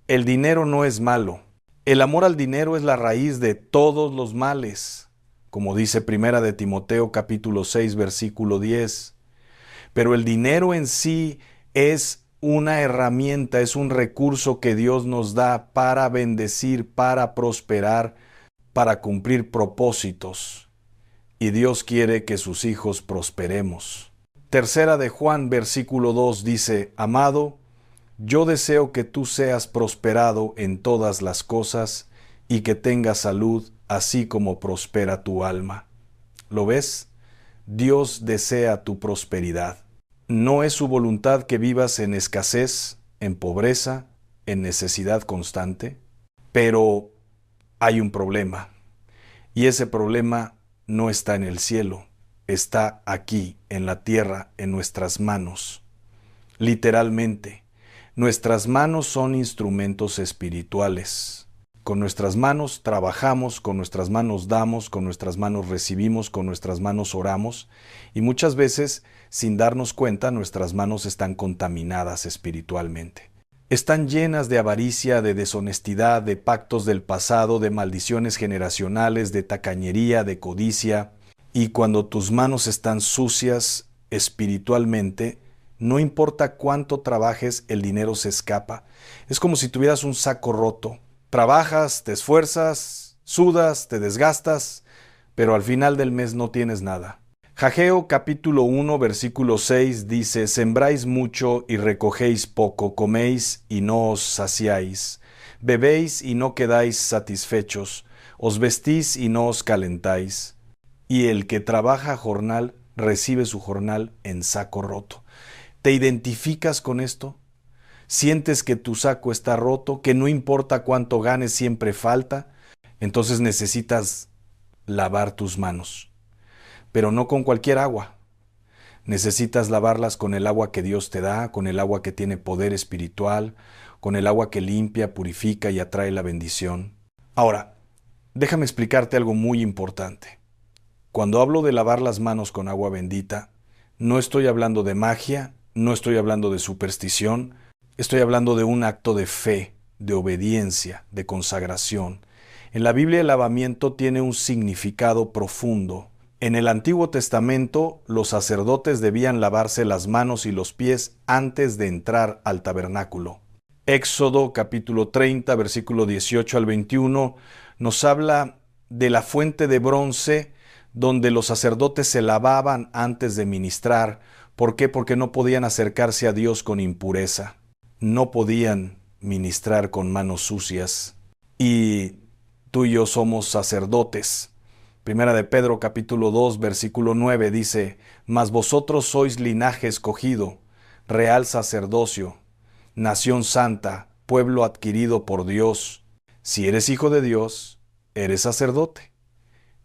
[SPEAKER 1] el dinero no es malo. El amor al dinero es la raíz de todos los males, como dice Primera de Timoteo capítulo 6 versículo 10. Pero el dinero en sí es una herramienta, es un recurso que Dios nos da para bendecir, para prosperar, para cumplir propósitos. Y Dios quiere que sus hijos prosperemos. Tercera de Juan versículo 2 dice, Amado, yo deseo que tú seas prosperado en todas las cosas y que tengas salud, así como prospera tu alma. ¿Lo ves? Dios desea tu prosperidad. No es su voluntad que vivas en escasez, en pobreza, en necesidad constante, pero hay un problema. Y ese problema no está en el cielo, está aquí, en la tierra, en nuestras manos. Literalmente, nuestras manos son instrumentos espirituales. Con nuestras manos trabajamos, con nuestras manos damos, con nuestras manos recibimos, con nuestras manos oramos, y muchas veces, sin darnos cuenta, nuestras manos están contaminadas espiritualmente. Están llenas de avaricia, de deshonestidad, de pactos del pasado, de maldiciones generacionales, de tacañería, de codicia. Y cuando tus manos están sucias espiritualmente, no importa cuánto trabajes, el dinero se escapa. Es como si tuvieras un saco roto. Trabajas, te esfuerzas, sudas, te desgastas, pero al final del mes no tienes nada. Ageo capítulo 1 versículo 6 dice, Sembráis mucho y recogéis poco, coméis y no os saciáis, bebéis y no quedáis satisfechos, os vestís y no os calentáis. Y el que trabaja jornal recibe su jornal en saco roto. ¿Te identificas con esto? ¿Sientes que tu saco está roto, que no importa cuánto ganes siempre falta? Entonces necesitas lavar tus manos. Pero no con cualquier agua. Necesitas lavarlas con el agua que Dios te da, con el agua que tiene poder espiritual, con el agua que limpia, purifica y atrae la bendición. Ahora, déjame explicarte algo muy importante. Cuando hablo de lavar las manos con agua bendita, no estoy hablando de magia, no estoy hablando de superstición, estoy hablando de un acto de fe, de obediencia, de consagración. En la Biblia el lavamiento tiene un significado profundo. En el Antiguo Testamento, los sacerdotes debían lavarse las manos y los pies antes de entrar al tabernáculo. Éxodo capítulo 30, versículo 18 al 21, nos habla de la fuente de bronce donde los sacerdotes se lavaban antes de ministrar. ¿Por qué? Porque no podían acercarse a Dios con impureza. No podían ministrar con manos sucias. Y tú y yo somos sacerdotes. Primera de Pedro capítulo 2 versículo 9 dice, Mas vosotros sois linaje escogido, real sacerdocio, nación santa, pueblo adquirido por Dios. Si eres hijo de Dios, eres sacerdote.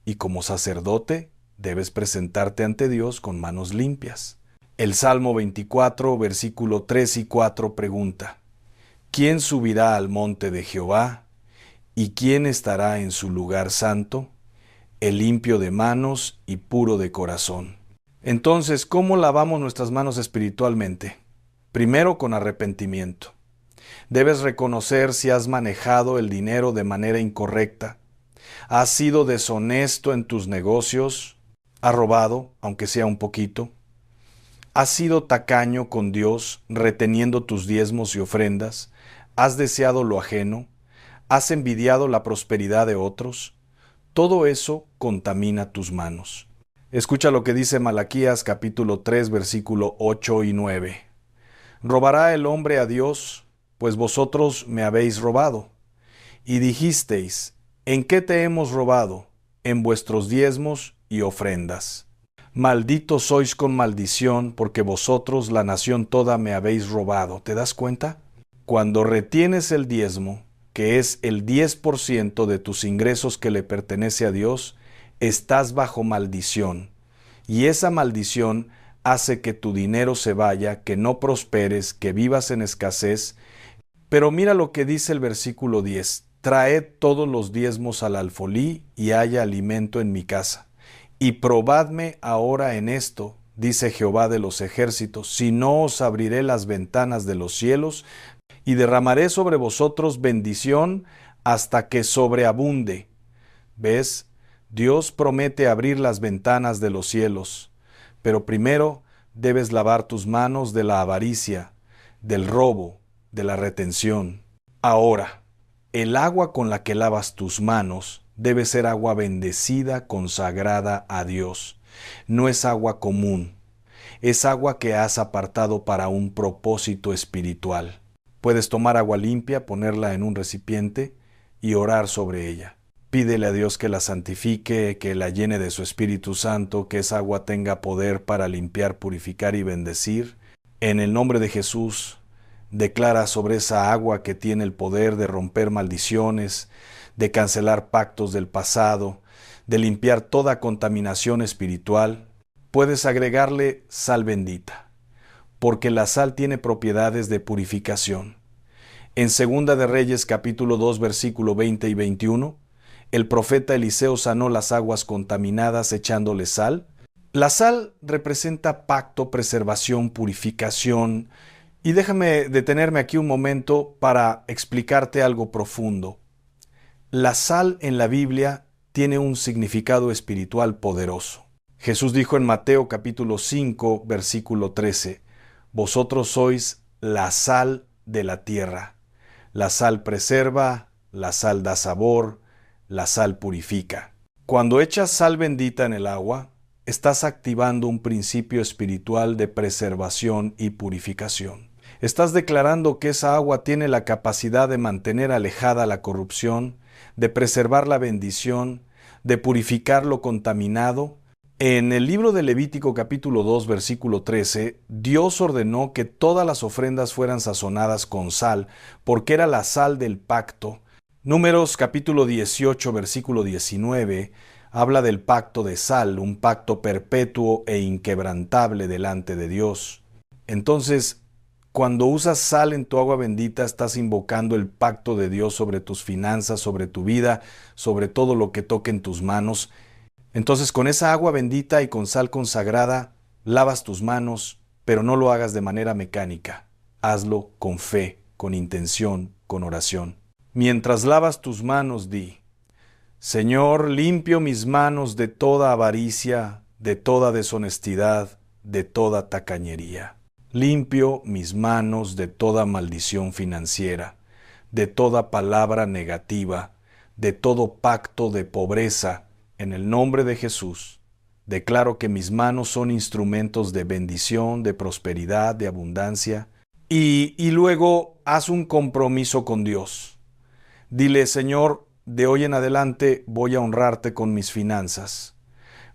[SPEAKER 1] Y como sacerdote, debes presentarte ante Dios con manos limpias. El Salmo 24 versículo 3 y 4 pregunta, ¿Quién subirá al monte de Jehová? ¿Y quién estará en su lugar santo? El limpio de manos y puro de corazón. Entonces, ¿cómo lavamos nuestras manos espiritualmente? Primero, con arrepentimiento. Debes reconocer si has manejado el dinero de manera incorrecta. ¿Has sido deshonesto en tus negocios? ¿Has robado, aunque sea un poquito? ¿Has sido tacaño con Dios, reteniendo tus diezmos y ofrendas? ¿Has deseado lo ajeno? ¿Has envidiado la prosperidad de otros? Todo eso contamina tus manos. Escucha lo que dice Malaquías capítulo 3 versículo 8 y 9. ¿Robará el hombre a Dios? Pues vosotros me habéis robado. Y dijisteis, ¿en qué te hemos robado? En vuestros diezmos y ofrendas. Malditos sois con maldición, porque vosotros, la nación toda, me habéis robado. ¿Te das cuenta? Cuando retienes el diezmo, que es el 10% de tus ingresos que le pertenece a Dios, estás bajo maldición. Y esa maldición hace que tu dinero se vaya, que no prosperes, que vivas en escasez. Pero mira lo que dice el versículo 10. Traed todos los diezmos al alfolí y haya alimento en mi casa. Y probadme ahora en esto, dice Jehová de los ejércitos, si no os abriré las ventanas de los cielos y derramaré sobre vosotros bendición hasta que sobreabunde. ¿Ves? Dios promete abrir las ventanas de los cielos, pero primero debes lavar tus manos de la avaricia, del robo, de la retención. Ahora, el agua con la que lavas tus manos debe ser agua bendecida, consagrada a Dios. No es agua común, es agua que has apartado para un propósito espiritual. Puedes tomar agua limpia, ponerla en un recipiente y orar sobre ella. Pídele a Dios que la santifique, que la llene de su Espíritu Santo, que esa agua tenga poder para limpiar, purificar y bendecir. En el nombre de Jesús, declara sobre esa agua que tiene el poder de romper maldiciones, de cancelar pactos del pasado, de limpiar toda contaminación espiritual. Puedes agregarle sal bendita, porque la sal tiene propiedades de purificación. En 2 de Reyes capítulo 2 versículo 20 y 21, el profeta Eliseo sanó las aguas contaminadas echándole sal. La sal representa pacto, preservación, purificación. Y déjame detenerme aquí un momento para explicarte algo profundo. La sal en la Biblia tiene un significado espiritual poderoso. Jesús dijo en Mateo capítulo 5, versículo 13, vosotros sois la sal de la tierra. La sal preserva, la sal da sabor, la sal purifica. Cuando echas sal bendita en el agua, estás activando un principio espiritual de preservación y purificación. Estás declarando que esa agua tiene la capacidad de mantener alejada la corrupción, de preservar la bendición, de purificar lo contaminado. En el libro de Levítico capítulo 2 versículo 13, Dios ordenó que todas las ofrendas fueran sazonadas con sal, porque era la sal del pacto. Números capítulo 18 versículo 19 habla del pacto de sal, un pacto perpetuo e inquebrantable delante de Dios. Entonces, cuando usas sal en tu agua bendita, estás invocando el pacto de Dios sobre tus finanzas, sobre tu vida, sobre todo lo que toque en tus manos. Entonces, con esa agua bendita y con sal consagrada, lavas tus manos, pero no lo hagas de manera mecánica. Hazlo con fe, con intención, con oración. Mientras lavas tus manos, di: Señor, limpio mis manos de toda avaricia, de toda deshonestidad, de toda tacañería. Limpio mis manos de toda maldición financiera, de toda palabra negativa, de todo pacto de pobreza. En el nombre de Jesús, declaro que mis manos son instrumentos de bendición, de prosperidad, de abundancia. Y luego haz un compromiso con Dios. Dile: Señor, de hoy en adelante voy a honrarte con mis finanzas.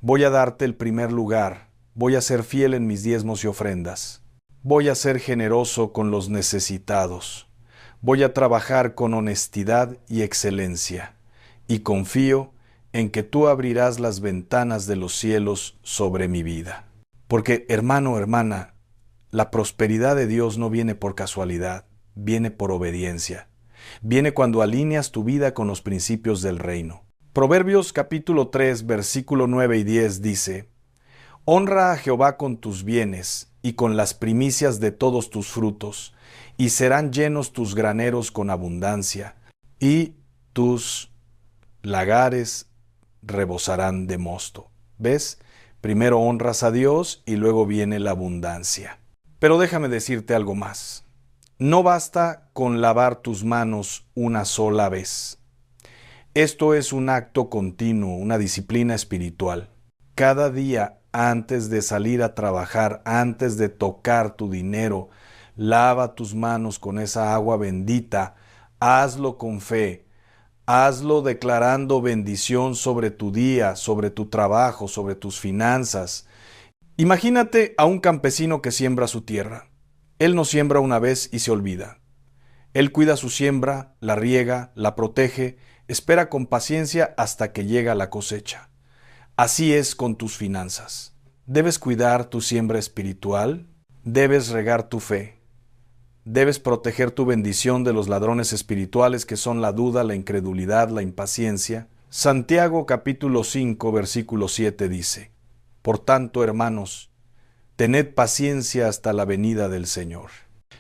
[SPEAKER 1] Voy a darte el primer lugar. Voy a ser fiel en mis diezmos y ofrendas. Voy a ser generoso con los necesitados. Voy a trabajar con honestidad y excelencia. Y confío en que tú abrirás las ventanas de los cielos sobre mi vida. Porque, hermano, hermana, la prosperidad de Dios no viene por casualidad, viene por obediencia. Viene cuando alineas tu vida con los principios del reino. Proverbios capítulo 3, versículo 9 y 10 dice: Honra a Jehová con tus bienes y con las primicias de todos tus frutos, y serán llenos tus graneros con abundancia, y tus lagares rebosarán de mosto. ¿Ves? Primero honras a Dios y luego viene la abundancia. Pero déjame decirte algo más. No basta con lavar tus manos una sola vez. Esto es un acto continuo, una disciplina espiritual. Cada día, antes de salir a trabajar, antes de tocar tu dinero, lava tus manos con esa agua bendita. Hazlo con fe. Hazlo declarando bendición sobre tu día, sobre tu trabajo, sobre tus finanzas. Imagínate a un campesino que siembra su tierra. Él no siembra una vez y se olvida. Él cuida su siembra, la riega, la protege, espera con paciencia hasta que llega la cosecha. Así es con tus finanzas. Debes cuidar tu siembra espiritual, debes regar tu fe, debes proteger tu bendición de los ladrones espirituales que son la duda, la incredulidad, la impaciencia. Santiago capítulo 5 versículo 7 dice: Por tanto, hermanos, tened paciencia hasta la venida del Señor.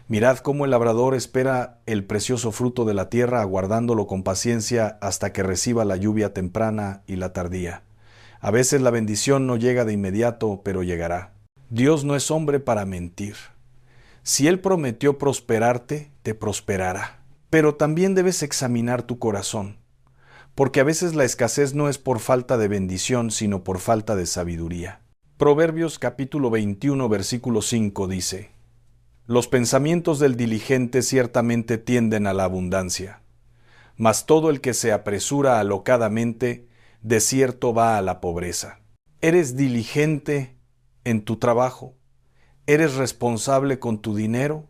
[SPEAKER 1] Mirad cómo el labrador espera el precioso fruto de la tierra, aguardándolo con paciencia hasta que reciba la lluvia temprana y la tardía. A veces la bendición no llega de inmediato, pero llegará. Dios no es hombre para mentir. Si Él prometió prosperarte, te prosperará. Pero también debes examinar tu corazón, porque a veces la escasez no es por falta de bendición, sino por falta de sabiduría. Proverbios capítulo 21, versículo 5 dice: Los pensamientos del diligente ciertamente tienden a la abundancia, mas todo el que se apresura alocadamente, de cierto va a la pobreza. ¿Eres diligente en tu trabajo? ¿Eres responsable con tu dinero?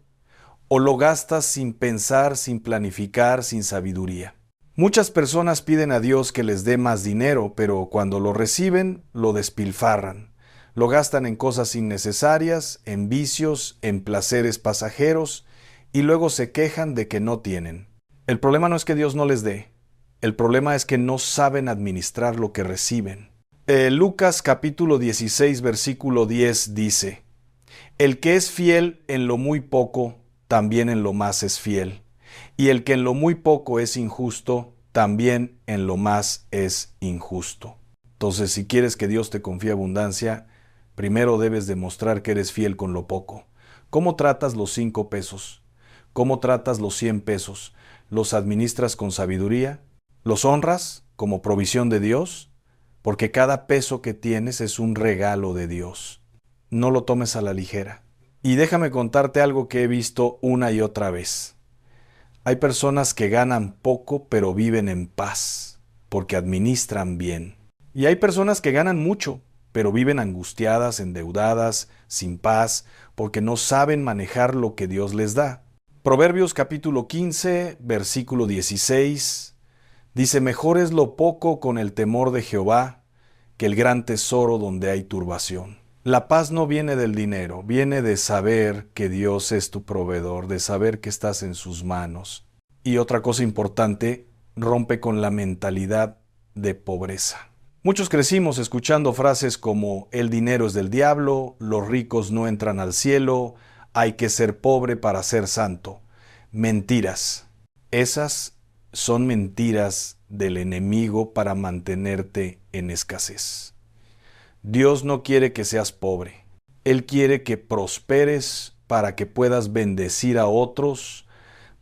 [SPEAKER 1] ¿O lo gastas sin pensar, sin planificar, sin sabiduría? Muchas personas piden a Dios que les dé más dinero, pero cuando lo reciben, lo despilfarran. Lo gastan en cosas innecesarias, en vicios, en placeres pasajeros, y luego se quejan de que no tienen. El problema no es que Dios no les dé, el problema es que no saben administrar lo que reciben. Lucas capítulo 16, versículo 10 dice: El que es fiel en lo muy poco, también en lo más es fiel. Y el que en lo muy poco es injusto, también en lo más es injusto. Entonces, si quieres que Dios te confíe abundancia, primero debes demostrar que eres fiel con lo poco. ¿Cómo tratas los 5 pesos? ¿Cómo tratas los 100 pesos? ¿Los administras con sabiduría? ¿Los honras como provisión de Dios? Porque cada peso que tienes es un regalo de Dios. No lo tomes a la ligera. Y déjame contarte algo que he visto una y otra vez. Hay personas que ganan poco pero viven en paz, porque administran bien. Y hay personas que ganan mucho, pero viven angustiadas, endeudadas, sin paz, porque no saben manejar lo que Dios les da. Proverbios capítulo 15, versículo 16, dice: Mejor es lo poco con el temor de Jehová que el gran tesoro donde hay turbación. La paz no viene del dinero, viene de saber que Dios es tu proveedor, de saber que estás en sus manos. Y otra cosa importante, rompe con la mentalidad de pobreza. Muchos crecimos escuchando frases como: el dinero es del diablo, los ricos no entran al cielo, hay que ser pobre para ser santo. Mentiras. Esas son mentiras del enemigo para mantenerte en escasez. Dios no quiere que seas pobre. Él quiere que prosperes para que puedas bendecir a otros,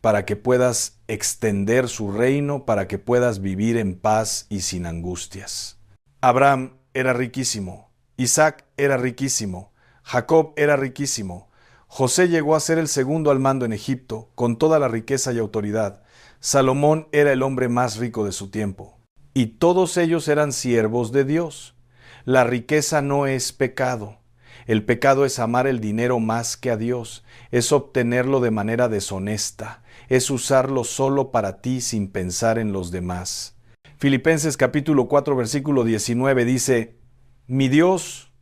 [SPEAKER 1] para que puedas extender su reino, para que puedas vivir en paz y sin angustias. Abraham era riquísimo, Isaac era riquísimo, Jacob era riquísimo, José llegó a ser el segundo al mando en Egipto, con toda la riqueza y autoridad. Salomón era el hombre más rico de su tiempo. Y todos ellos eran siervos de Dios. La riqueza no es pecado. El pecado es amar el dinero más que a Dios, es obtenerlo de manera deshonesta, es usarlo solo para ti sin pensar en los demás. Filipenses capítulo 4 versículo 19 dice: Mi Dios,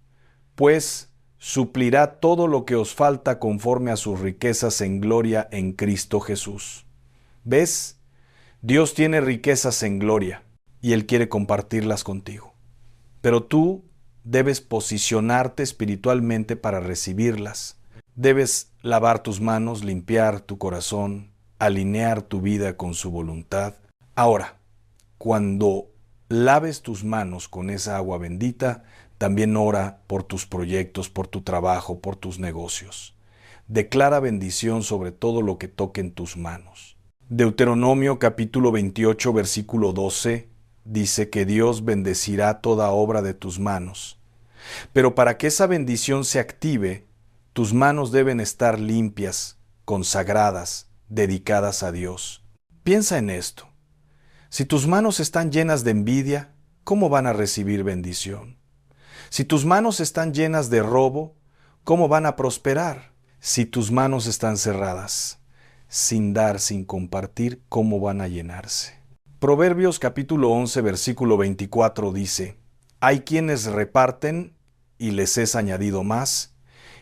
[SPEAKER 1] pues, suplirá todo lo que os falta conforme a sus riquezas en gloria en Cristo Jesús. ¿Ves? Dios tiene riquezas en gloria y Él quiere compartirlas contigo. Pero tú debes posicionarte espiritualmente para recibirlas. Debes lavar tus manos, limpiar tu corazón, alinear tu vida con su voluntad. Ahora, cuando laves tus manos con esa agua bendita, también ora por tus proyectos, por tu trabajo, por tus negocios. Declara bendición sobre todo lo que toque en tus manos. Deuteronomio capítulo 28, versículo 12, dice que Dios bendecirá toda obra de tus manos. Pero para que esa bendición se active, tus manos deben estar limpias, consagradas, dedicadas a Dios. Piensa en esto. Si tus manos están llenas de envidia, ¿cómo van a recibir bendición? Si tus manos están llenas de robo, ¿cómo van a prosperar? Si tus manos están cerradas, sin dar, sin compartir, ¿cómo van a llenarse? Proverbios capítulo 11, versículo 24 dice: Hay quienes reparten y les es añadido más,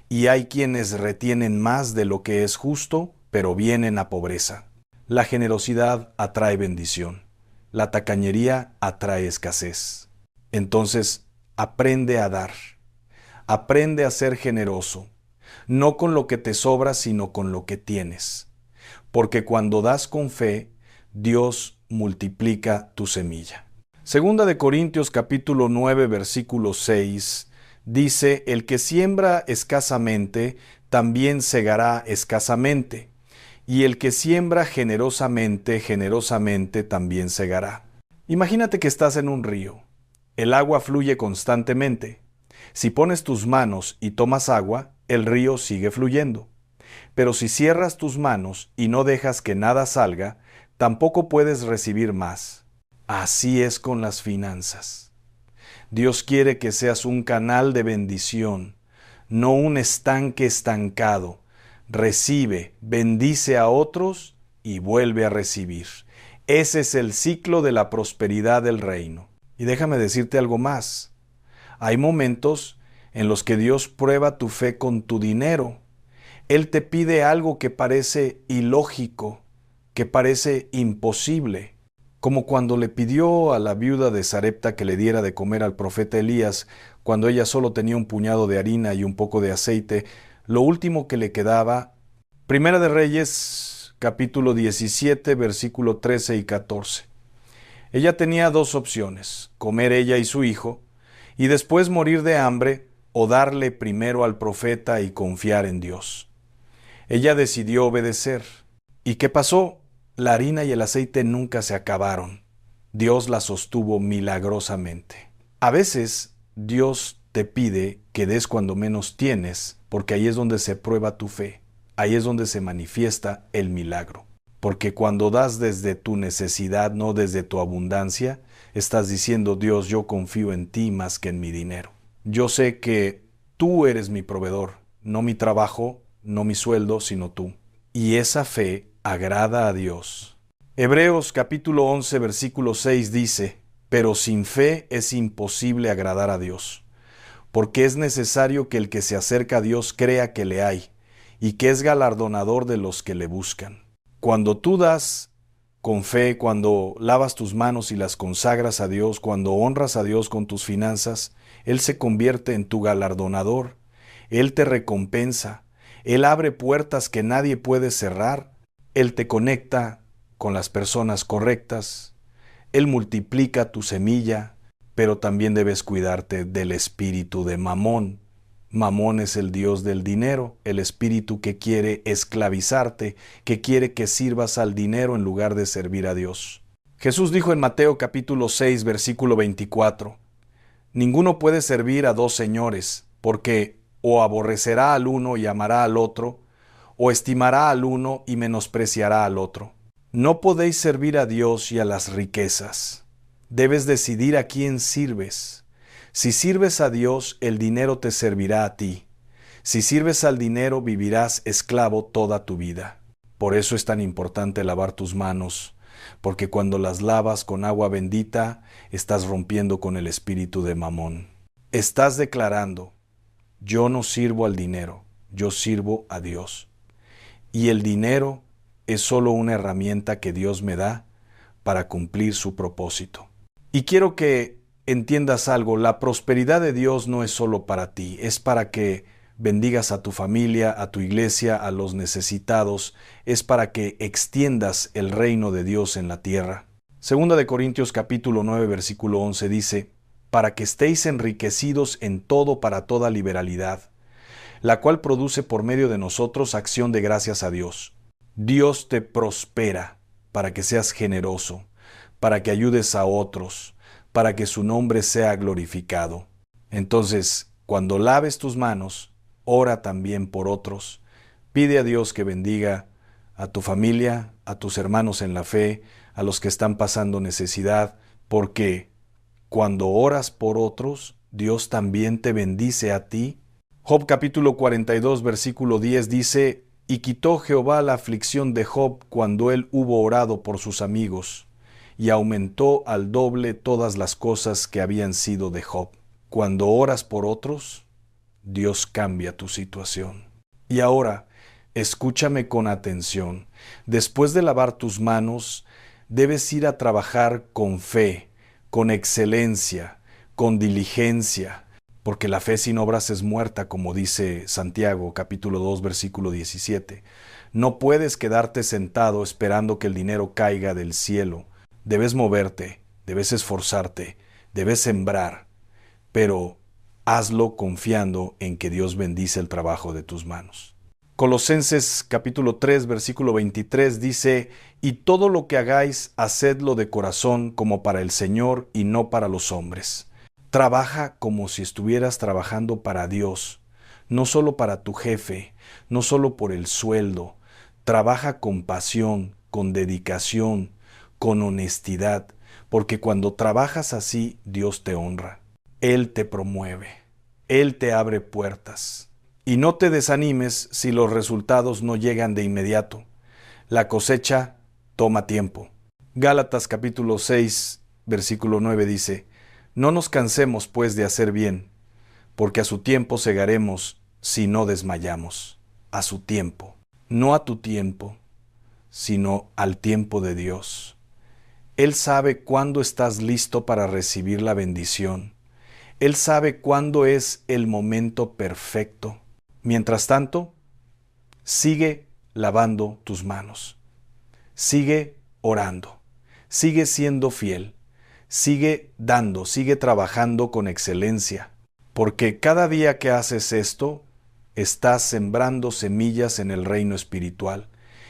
[SPEAKER 1] y hay quienes retienen más de lo que es justo, pero vienen a pobreza. La generosidad atrae bendición. La tacañería atrae escasez. Entonces, aprende a dar. Aprende a ser generoso, no con lo que te sobra, sino con lo que tienes. Porque cuando das con fe, Dios multiplica tu semilla. Segunda de Corintios capítulo 9, versículo 6, dice, el que siembra escasamente, también segará escasamente, y el que siembra generosamente, generosamente también segará. Imagínate que estás en un río. El agua fluye constantemente. Si pones tus manos y tomas agua, el río sigue fluyendo. Pero si cierras tus manos y no dejas que nada salga, tampoco puedes recibir más. Así es con las finanzas. Dios quiere que seas un canal de bendición, no un estanque estancado. Recibe, bendice a otros y vuelve a recibir. Ese es el ciclo de la prosperidad del reino. Y déjame decirte algo más. Hay momentos en los que Dios prueba tu fe con tu dinero. Él te pide algo que parece ilógico, que parece imposible, como cuando le pidió a la viuda de Sarepta que le diera de comer al profeta Elías, cuando ella solo tenía un puñado de harina y un poco de aceite, lo último que le quedaba. Primera de Reyes, capítulo 17, versículo 13 y 14. Ella tenía dos opciones, comer ella y su hijo, y después morir de hambre, o darle primero al profeta y confiar en Dios. Ella decidió obedecer. ¿Y qué pasó? La harina y el aceite nunca se acabaron. Dios la sostuvo milagrosamente. A veces Dios te pide que des cuando menos tienes, porque ahí es donde se prueba tu fe. Ahí es donde se manifiesta el milagro. Porque cuando das desde tu necesidad, no desde tu abundancia, estás diciendo, Dios, yo confío en ti más que en mi dinero. Yo sé que tú eres mi proveedor, no mi trabajo, no mi sueldo, sino tú. Y esa fe agrada a Dios. Hebreos capítulo 11, versículo 6 dice, pero sin fe es imposible agradar a Dios, porque es necesario que el que se acerca a Dios crea que le hay, y que es galardonador de los que le buscan. Cuando tú das con fe, cuando lavas tus manos y las consagras a Dios, cuando honras a Dios con tus finanzas, Él se convierte en tu galardonador. Él te recompensa. Él abre puertas que nadie puede cerrar. Él te conecta con las personas correctas. Él multiplica tu semilla, pero también debes cuidarte del espíritu de Mamón. Mamón es el dios del dinero, el espíritu que quiere esclavizarte, que quiere que sirvas al dinero en lugar de servir a Dios. Jesús dijo en Mateo capítulo 6, versículo 24, ninguno puede servir a dos señores, porque o aborrecerá al uno y amará al otro, o estimará al uno y menospreciará al otro. No podéis servir a Dios y a las riquezas. Debes decidir a quién sirves. Si sirves a Dios, el dinero te servirá a ti. Si sirves al dinero, vivirás esclavo toda tu vida. Por eso es tan importante lavar tus manos, porque cuando las lavas con agua bendita, estás rompiendo con el espíritu de Mamón. Estás declarando, yo no sirvo al dinero, yo sirvo a Dios. Y el dinero es solo una herramienta que Dios me da para cumplir su propósito. Y quiero que entiendas algo, la prosperidad de Dios no es solo para ti, es para que bendigas a tu familia, a tu iglesia, a los necesitados, es para que extiendas el reino de Dios en la tierra. Segunda de Corintios capítulo 9, versículo 11 dice, para que estéis enriquecidos en todo para toda liberalidad, la cual produce por medio de nosotros acción de gracias a Dios. Dios te prospera para que seas generoso, para que ayudes a otros, para que su nombre sea glorificado. Entonces, cuando laves tus manos, ora también por otros. Pide a Dios que bendiga a tu familia, a tus hermanos en la fe, a los que están pasando necesidad, porque cuando oras por otros, Dios también te bendice a ti. Job capítulo 42, versículo 10 dice, y quitó Jehová la aflicción de Job cuando él hubo orado por sus amigos, y aumentó al doble todas las cosas que habían sido de Job. Cuando oras por otros, Dios cambia tu situación. Y ahora, escúchame con atención. Después de lavar tus manos, debes ir a trabajar con fe, con excelencia, con diligencia, porque la fe sin obras es muerta, como dice Santiago, capítulo 2, versículo 17. No puedes quedarte sentado esperando que el dinero caiga del cielo. Debes moverte, debes esforzarte, debes sembrar, pero hazlo confiando en que Dios bendice el trabajo de tus manos. Colosenses capítulo 3, versículo 23 dice: y todo lo que hagáis, hacedlo de corazón como para el Señor y no para los hombres. Trabaja como si estuvieras trabajando para Dios, no solo para tu jefe, no solo por el sueldo. Trabaja con pasión, con dedicación, con honestidad, porque cuando trabajas así, Dios te honra. Él te promueve, Él te abre puertas. Y no te desanimes si los resultados no llegan de inmediato. La cosecha toma tiempo. Gálatas capítulo 6, versículo 9 dice: no nos cansemos pues de hacer bien, porque a su tiempo segaremos si no desmayamos. A su tiempo. No a tu tiempo, sino al tiempo de Dios. Él sabe cuándo estás listo para recibir la bendición. Él sabe cuándo es el momento perfecto. Mientras tanto, sigue lavando tus manos. Sigue orando. Sigue siendo fiel. Sigue dando, sigue trabajando con excelencia. Porque cada día que haces esto, estás sembrando semillas en el reino espiritual.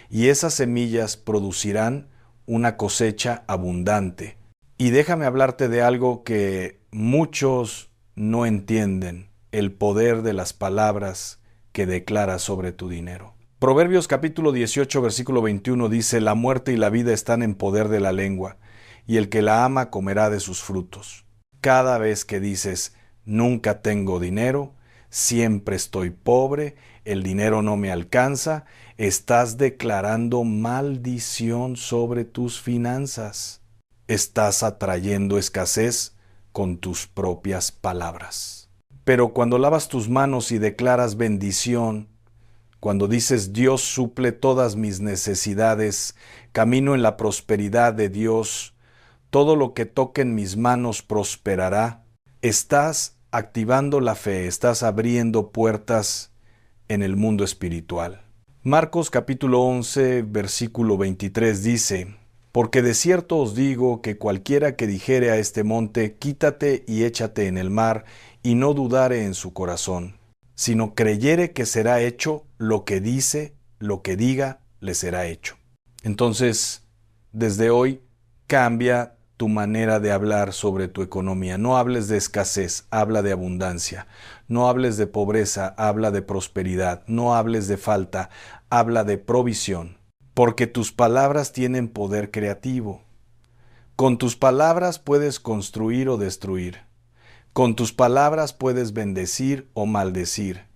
[SPEAKER 1] Y esas semillas producirán una cosecha abundante. Y déjame hablarte de algo que muchos no entienden: el poder de las palabras que declaras sobre tu dinero. Proverbios capítulo 18, versículo 21 dice: la muerte y la vida están en poder de la lengua, y el que la ama comerá de sus frutos. Cada vez que dices: nunca tengo dinero, siempre estoy pobre, el dinero no me alcanza, estás declarando maldición sobre tus finanzas. Estás atrayendo escasez con tus propias palabras. Pero cuando lavas tus manos y declaras bendición, cuando dices: Dios suple todas mis necesidades, camino en la prosperidad de Dios, todo lo que toque en mis manos prosperará, estás activando la fe, estás abriendo puertas en el mundo espiritual. Marcos capítulo 11, versículo 23 dice: porque de cierto os digo que cualquiera que dijere a este monte: quítate y échate en el mar, y no dudare en su corazón, sino creyere que será hecho lo que dice, lo que diga, le será hecho. Entonces, desde hoy, cambia tu manera de hablar sobre tu economía. No hables de escasez, habla de abundancia. No hables de pobreza, habla de prosperidad. No hables de falta, habla de provisión. Porque tus palabras tienen poder creativo. Con tus palabras puedes construir o destruir. Con tus palabras puedes bendecir o maldecir.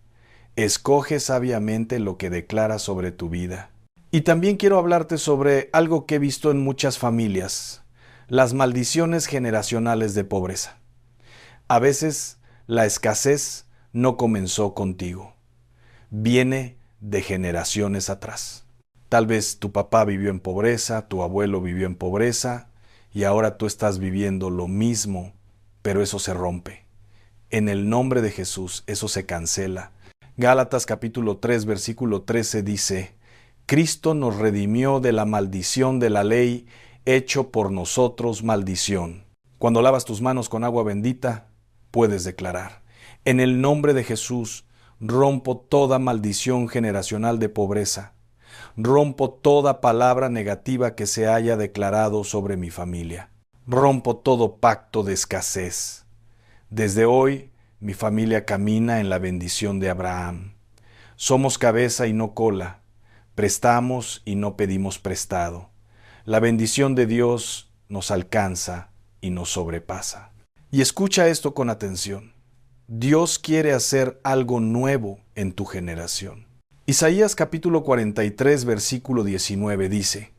[SPEAKER 1] Escoge sabiamente lo que declaras sobre tu vida. Y también quiero hablarte sobre algo que he visto en muchas familias: las maldiciones generacionales de pobreza. A veces la escasez no comenzó contigo. Viene de generaciones atrás. Tal vez tu papá vivió en pobreza, tu abuelo vivió en pobreza, y ahora tú estás viviendo lo mismo, pero eso se rompe. En el nombre de Jesús, eso se cancela. Gálatas capítulo 3, versículo 13 dice: Cristo nos redimió de la maldición de la ley, hecho por nosotros maldición. Cuando lavas tus manos con agua bendita, puedes declarar: en el nombre de Jesús, rompo toda maldición generacional de pobreza. Rompo toda palabra negativa que se haya declarado sobre mi familia. Rompo todo pacto de escasez. Desde hoy, mi familia camina en la bendición de Abraham. Somos cabeza y no cola. Prestamos y no pedimos prestado. La bendición de Dios nos alcanza y nos sobrepasa. Y escucha esto con atención. Dios quiere hacer algo nuevo en tu generación. Isaías capítulo 43, versículo 19 dice: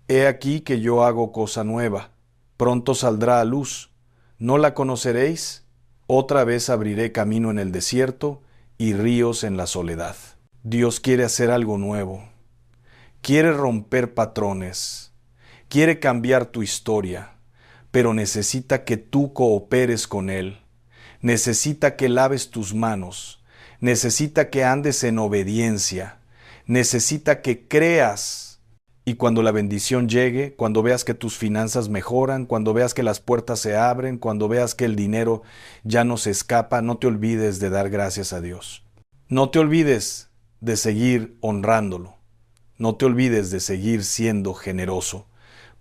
[SPEAKER 1] He aquí que yo hago cosa nueva, pronto saldrá a luz, ¿no la conoceréis? Otra vez abriré camino en el desierto y ríos en la soledad. Dios quiere hacer algo nuevo. Quiere romper patrones. Quiere cambiar tu historia, pero necesita que tú cooperes con Él. Necesita que laves tus manos. Necesita que andes en obediencia. Necesita que creas. Y cuando la bendición llegue, cuando veas que tus finanzas mejoran, cuando veas que las puertas se abren, cuando veas que el dinero ya no se escapa, no te olvides de dar gracias a Dios. No te olvides de seguir honrándolo. No te olvides de seguir siendo generoso,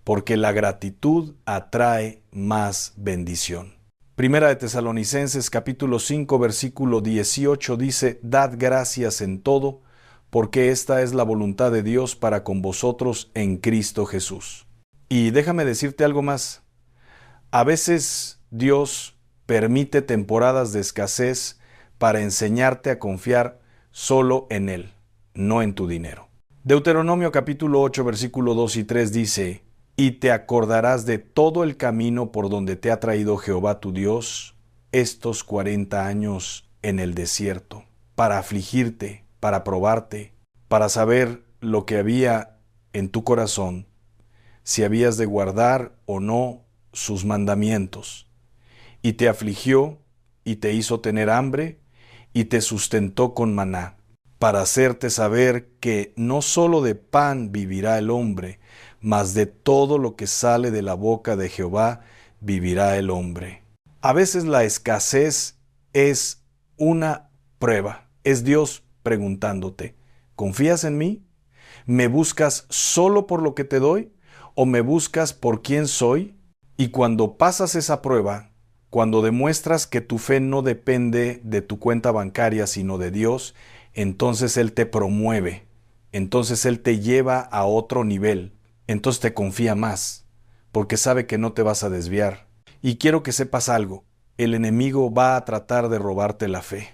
[SPEAKER 1] porque la gratitud atrae más bendición. Primera de Tesalonicenses capítulo 5 versículo 18 dice: Dad gracias en todo, porque esta es la voluntad de Dios para con vosotros en Cristo Jesús. Y déjame decirte algo más. A veces Dios permite temporadas de escasez para enseñarte a confiar solo en Él, no en tu dinero. Deuteronomio capítulo 8 versículo 2 y 3 dice: Y te acordarás de todo el camino por donde te ha traído Jehová tu Dios estos 40 años en el desierto, para afligirte, para probarte, para saber lo que había en tu corazón, si habías de guardar o no sus mandamientos. Y te afligió, y te hizo tener hambre, y te sustentó con maná, para hacerte saber que no sólo de pan vivirá el hombre, mas de todo lo que sale de la boca de Jehová vivirá el hombre. A veces la escasez es una prueba, es Dios preguntándote: ¿confías en mí? ¿Me buscas solo por lo que te doy? ¿O me buscas por quién soy? Y cuando pasas esa prueba, cuando demuestras que tu fe no depende de tu cuenta bancaria, sino de Dios, entonces Él te promueve, entonces Él te lleva a otro nivel, entonces te confía más, porque sabe que no te vas a desviar. Y quiero que sepas algo: el enemigo va a tratar de robarte la fe,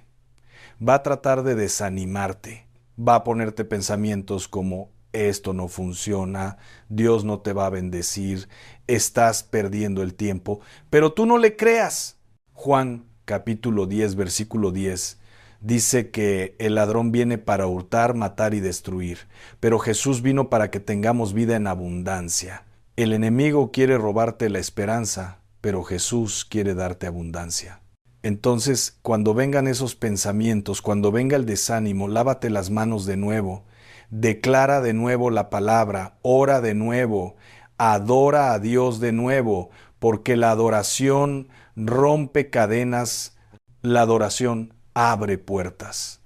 [SPEAKER 1] va a tratar de desanimarte, va a ponerte pensamientos como: esto no funciona, Dios no te va a bendecir, estás perdiendo el tiempo, pero tú no le creas. Juan capítulo 10 versículo 10 dice que el ladrón viene para hurtar, matar y destruir, pero Jesús vino para que tengamos vida en abundancia. El enemigo quiere robarte la esperanza, pero Jesús quiere darte abundancia. Entonces, cuando vengan esos pensamientos, cuando venga el desánimo, lávate las manos de nuevo, declara de nuevo la palabra, ora de nuevo, adora a Dios de nuevo, porque la adoración rompe cadenas, la adoración abre puertas,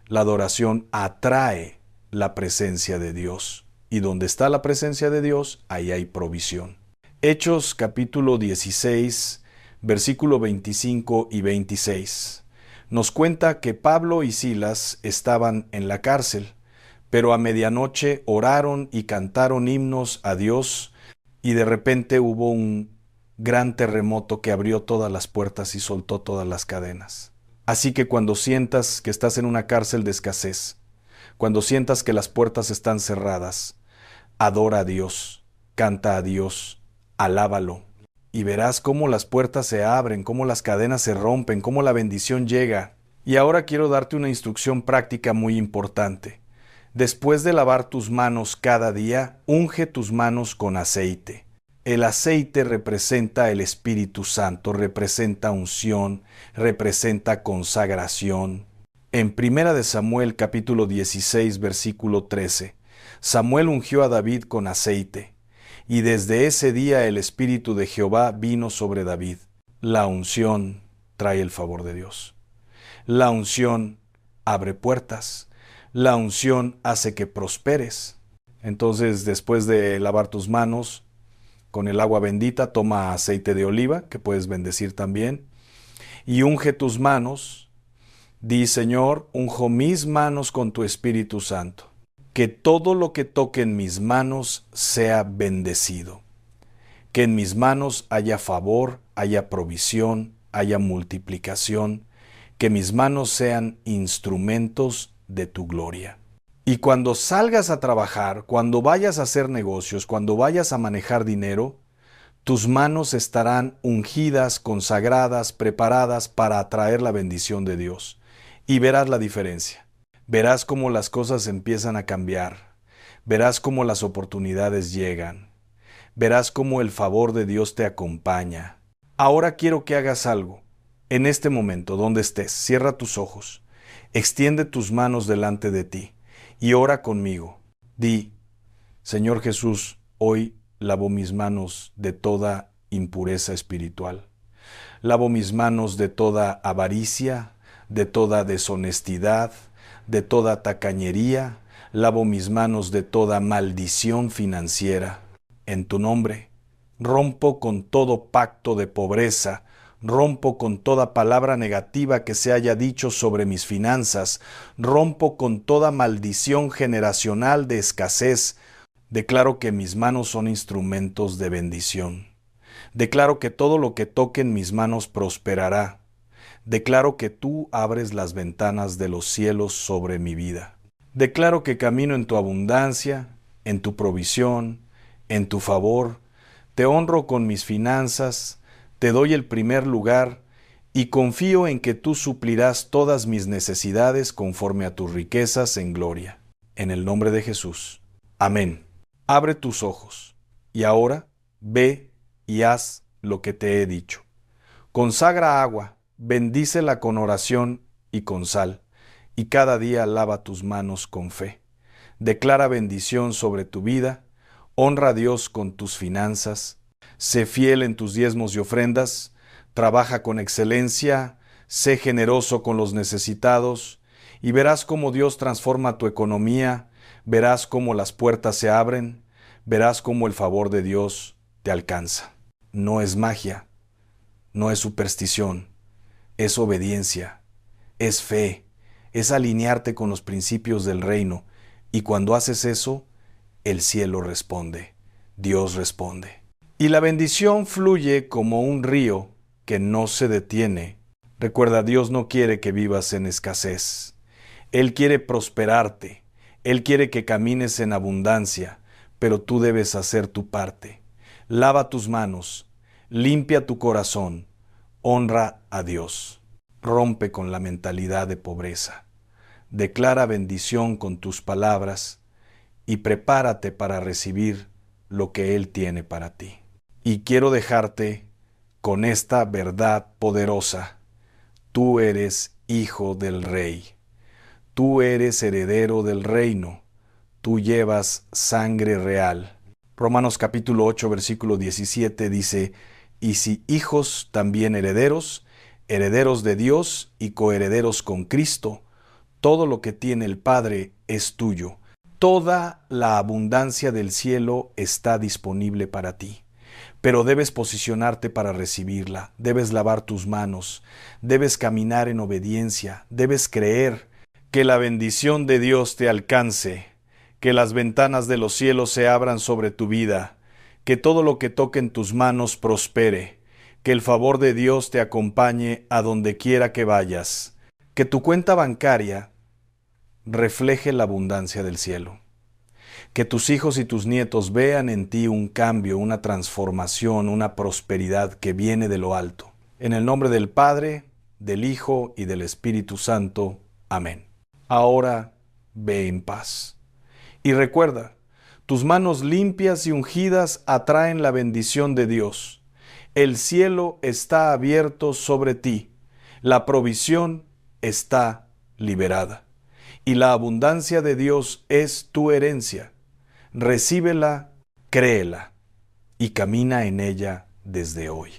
[SPEAKER 1] la adoración atrae la presencia de Dios, y donde está la presencia de Dios, ahí hay provisión. Hechos capítulo 16, versículo 25 y 26. Nos cuenta que Pablo y Silas estaban en la cárcel, pero a medianoche oraron y cantaron himnos a Dios, y de repente hubo un gran terremoto que abrió todas las puertas y soltó todas las cadenas. Así que cuando sientas que estás en una cárcel de escasez, cuando sientas que las puertas están cerradas, adora a Dios, canta a Dios, alábalo, y verás cómo las puertas se abren, cómo las cadenas se rompen, cómo la bendición llega. Y ahora quiero darte una instrucción práctica muy importante. Después de lavar tus manos cada día, unge tus manos con aceite. El aceite representa el Espíritu Santo, representa unción, representa consagración. En 1 de Samuel capítulo 16 versículo 13, Samuel ungió a David con aceite, y desde ese día el Espíritu de Jehová vino sobre David. La unción trae el favor de Dios. La unción abre puertas. La unción hace que prosperes. Entonces, después de lavar tus manos con el agua bendita, toma aceite de oliva, que puedes bendecir también, y unge tus manos. Di: Señor, unjo mis manos con tu Espíritu Santo. Que todo lo que toque en mis manos sea bendecido. Que en mis manos haya favor, haya provisión, haya multiplicación. Que mis manos sean instrumentos de tu gloria. Y cuando salgas a trabajar, cuando vayas a hacer negocios, cuando vayas a manejar dinero, Tus manos estarán ungidas, consagradas, preparadas para atraer la bendición de Dios. Y verás la diferencia. Verás cómo las cosas empiezan a cambiar. Verás cómo las oportunidades llegan. Verás cómo el favor de Dios te acompaña. Ahora quiero que hagas algo. En este momento, donde estés, cierra tus ojos. Extiende tus manos delante de ti y ora conmigo. Di: Señor Jesús, hoy lavo mis manos de toda impureza espiritual. Lavo mis manos de toda avaricia, de toda deshonestidad, de toda tacañería. Lavo mis manos de toda maldición financiera. En tu nombre, rompo con todo pacto de pobreza, rompo con toda palabra negativa que se haya dicho sobre mis finanzas, rompo con toda maldición generacional de escasez. Declaro que mis manos son instrumentos de bendición. Declaro que todo lo que toque en mis manos prosperará. Declaro que tú abres las ventanas de los cielos sobre mi vida. Declaro que camino en tu abundancia, en tu provisión, en tu favor. Te honro con mis finanzas, te doy el primer lugar y confío en que tú suplirás todas mis necesidades conforme a tus riquezas en gloria. En el nombre de Jesús. Amén. Abre tus ojos y ahora ve y haz lo que te he dicho. Consagra agua, bendícela con oración y con sal, y cada día lava tus manos con fe. Declara bendición sobre tu vida, honra a Dios con tus finanzas, sé fiel en tus diezmos y ofrendas, trabaja con excelencia, sé generoso con los necesitados, y verás cómo Dios transforma tu economía, verás cómo las puertas se abren, verás cómo el favor de Dios te alcanza. No es magia, no es superstición, es obediencia, es fe, es alinearte con los principios del reino, y cuando haces eso, el cielo responde, Dios responde. Y la bendición fluye como un río que no se detiene. Recuerda, Dios no quiere que vivas en escasez. Él quiere prosperarte. Él quiere que camines en abundancia, pero tú debes hacer tu parte. Lava tus manos, limpia tu corazón, honra a Dios. Rompe con la mentalidad de pobreza. Declara bendición con tus palabras y prepárate para recibir lo que Él tiene para ti. Y quiero dejarte con esta verdad poderosa. Tú eres hijo del Rey. Tú eres heredero del reino. Tú llevas sangre real. Romanos capítulo 8, versículo 17 dice: y si hijos, también herederos, herederos de Dios y coherederos con Cristo. Todo lo que tiene el Padre es tuyo. Toda la abundancia del cielo está disponible para ti. Pero debes posicionarte para recibirla, debes lavar tus manos, debes caminar en obediencia, debes creer que la bendición de Dios te alcance, que las ventanas de los cielos se abran sobre tu vida, que todo lo que toque en tus manos prospere, que el favor de Dios te acompañe a donde quiera que vayas, que tu cuenta bancaria refleje la abundancia del cielo. Que tus hijos y tus nietos vean en ti un cambio, una transformación, una prosperidad que viene de lo alto. En el nombre del Padre, del Hijo y del Espíritu Santo. Amén. Ahora ve en paz. Y recuerda, tus manos limpias y ungidas atraen la bendición de Dios. El cielo está abierto sobre ti. La provisión está liberada. Y la abundancia de Dios es tu herencia. Recíbela, créela y camina en ella desde hoy.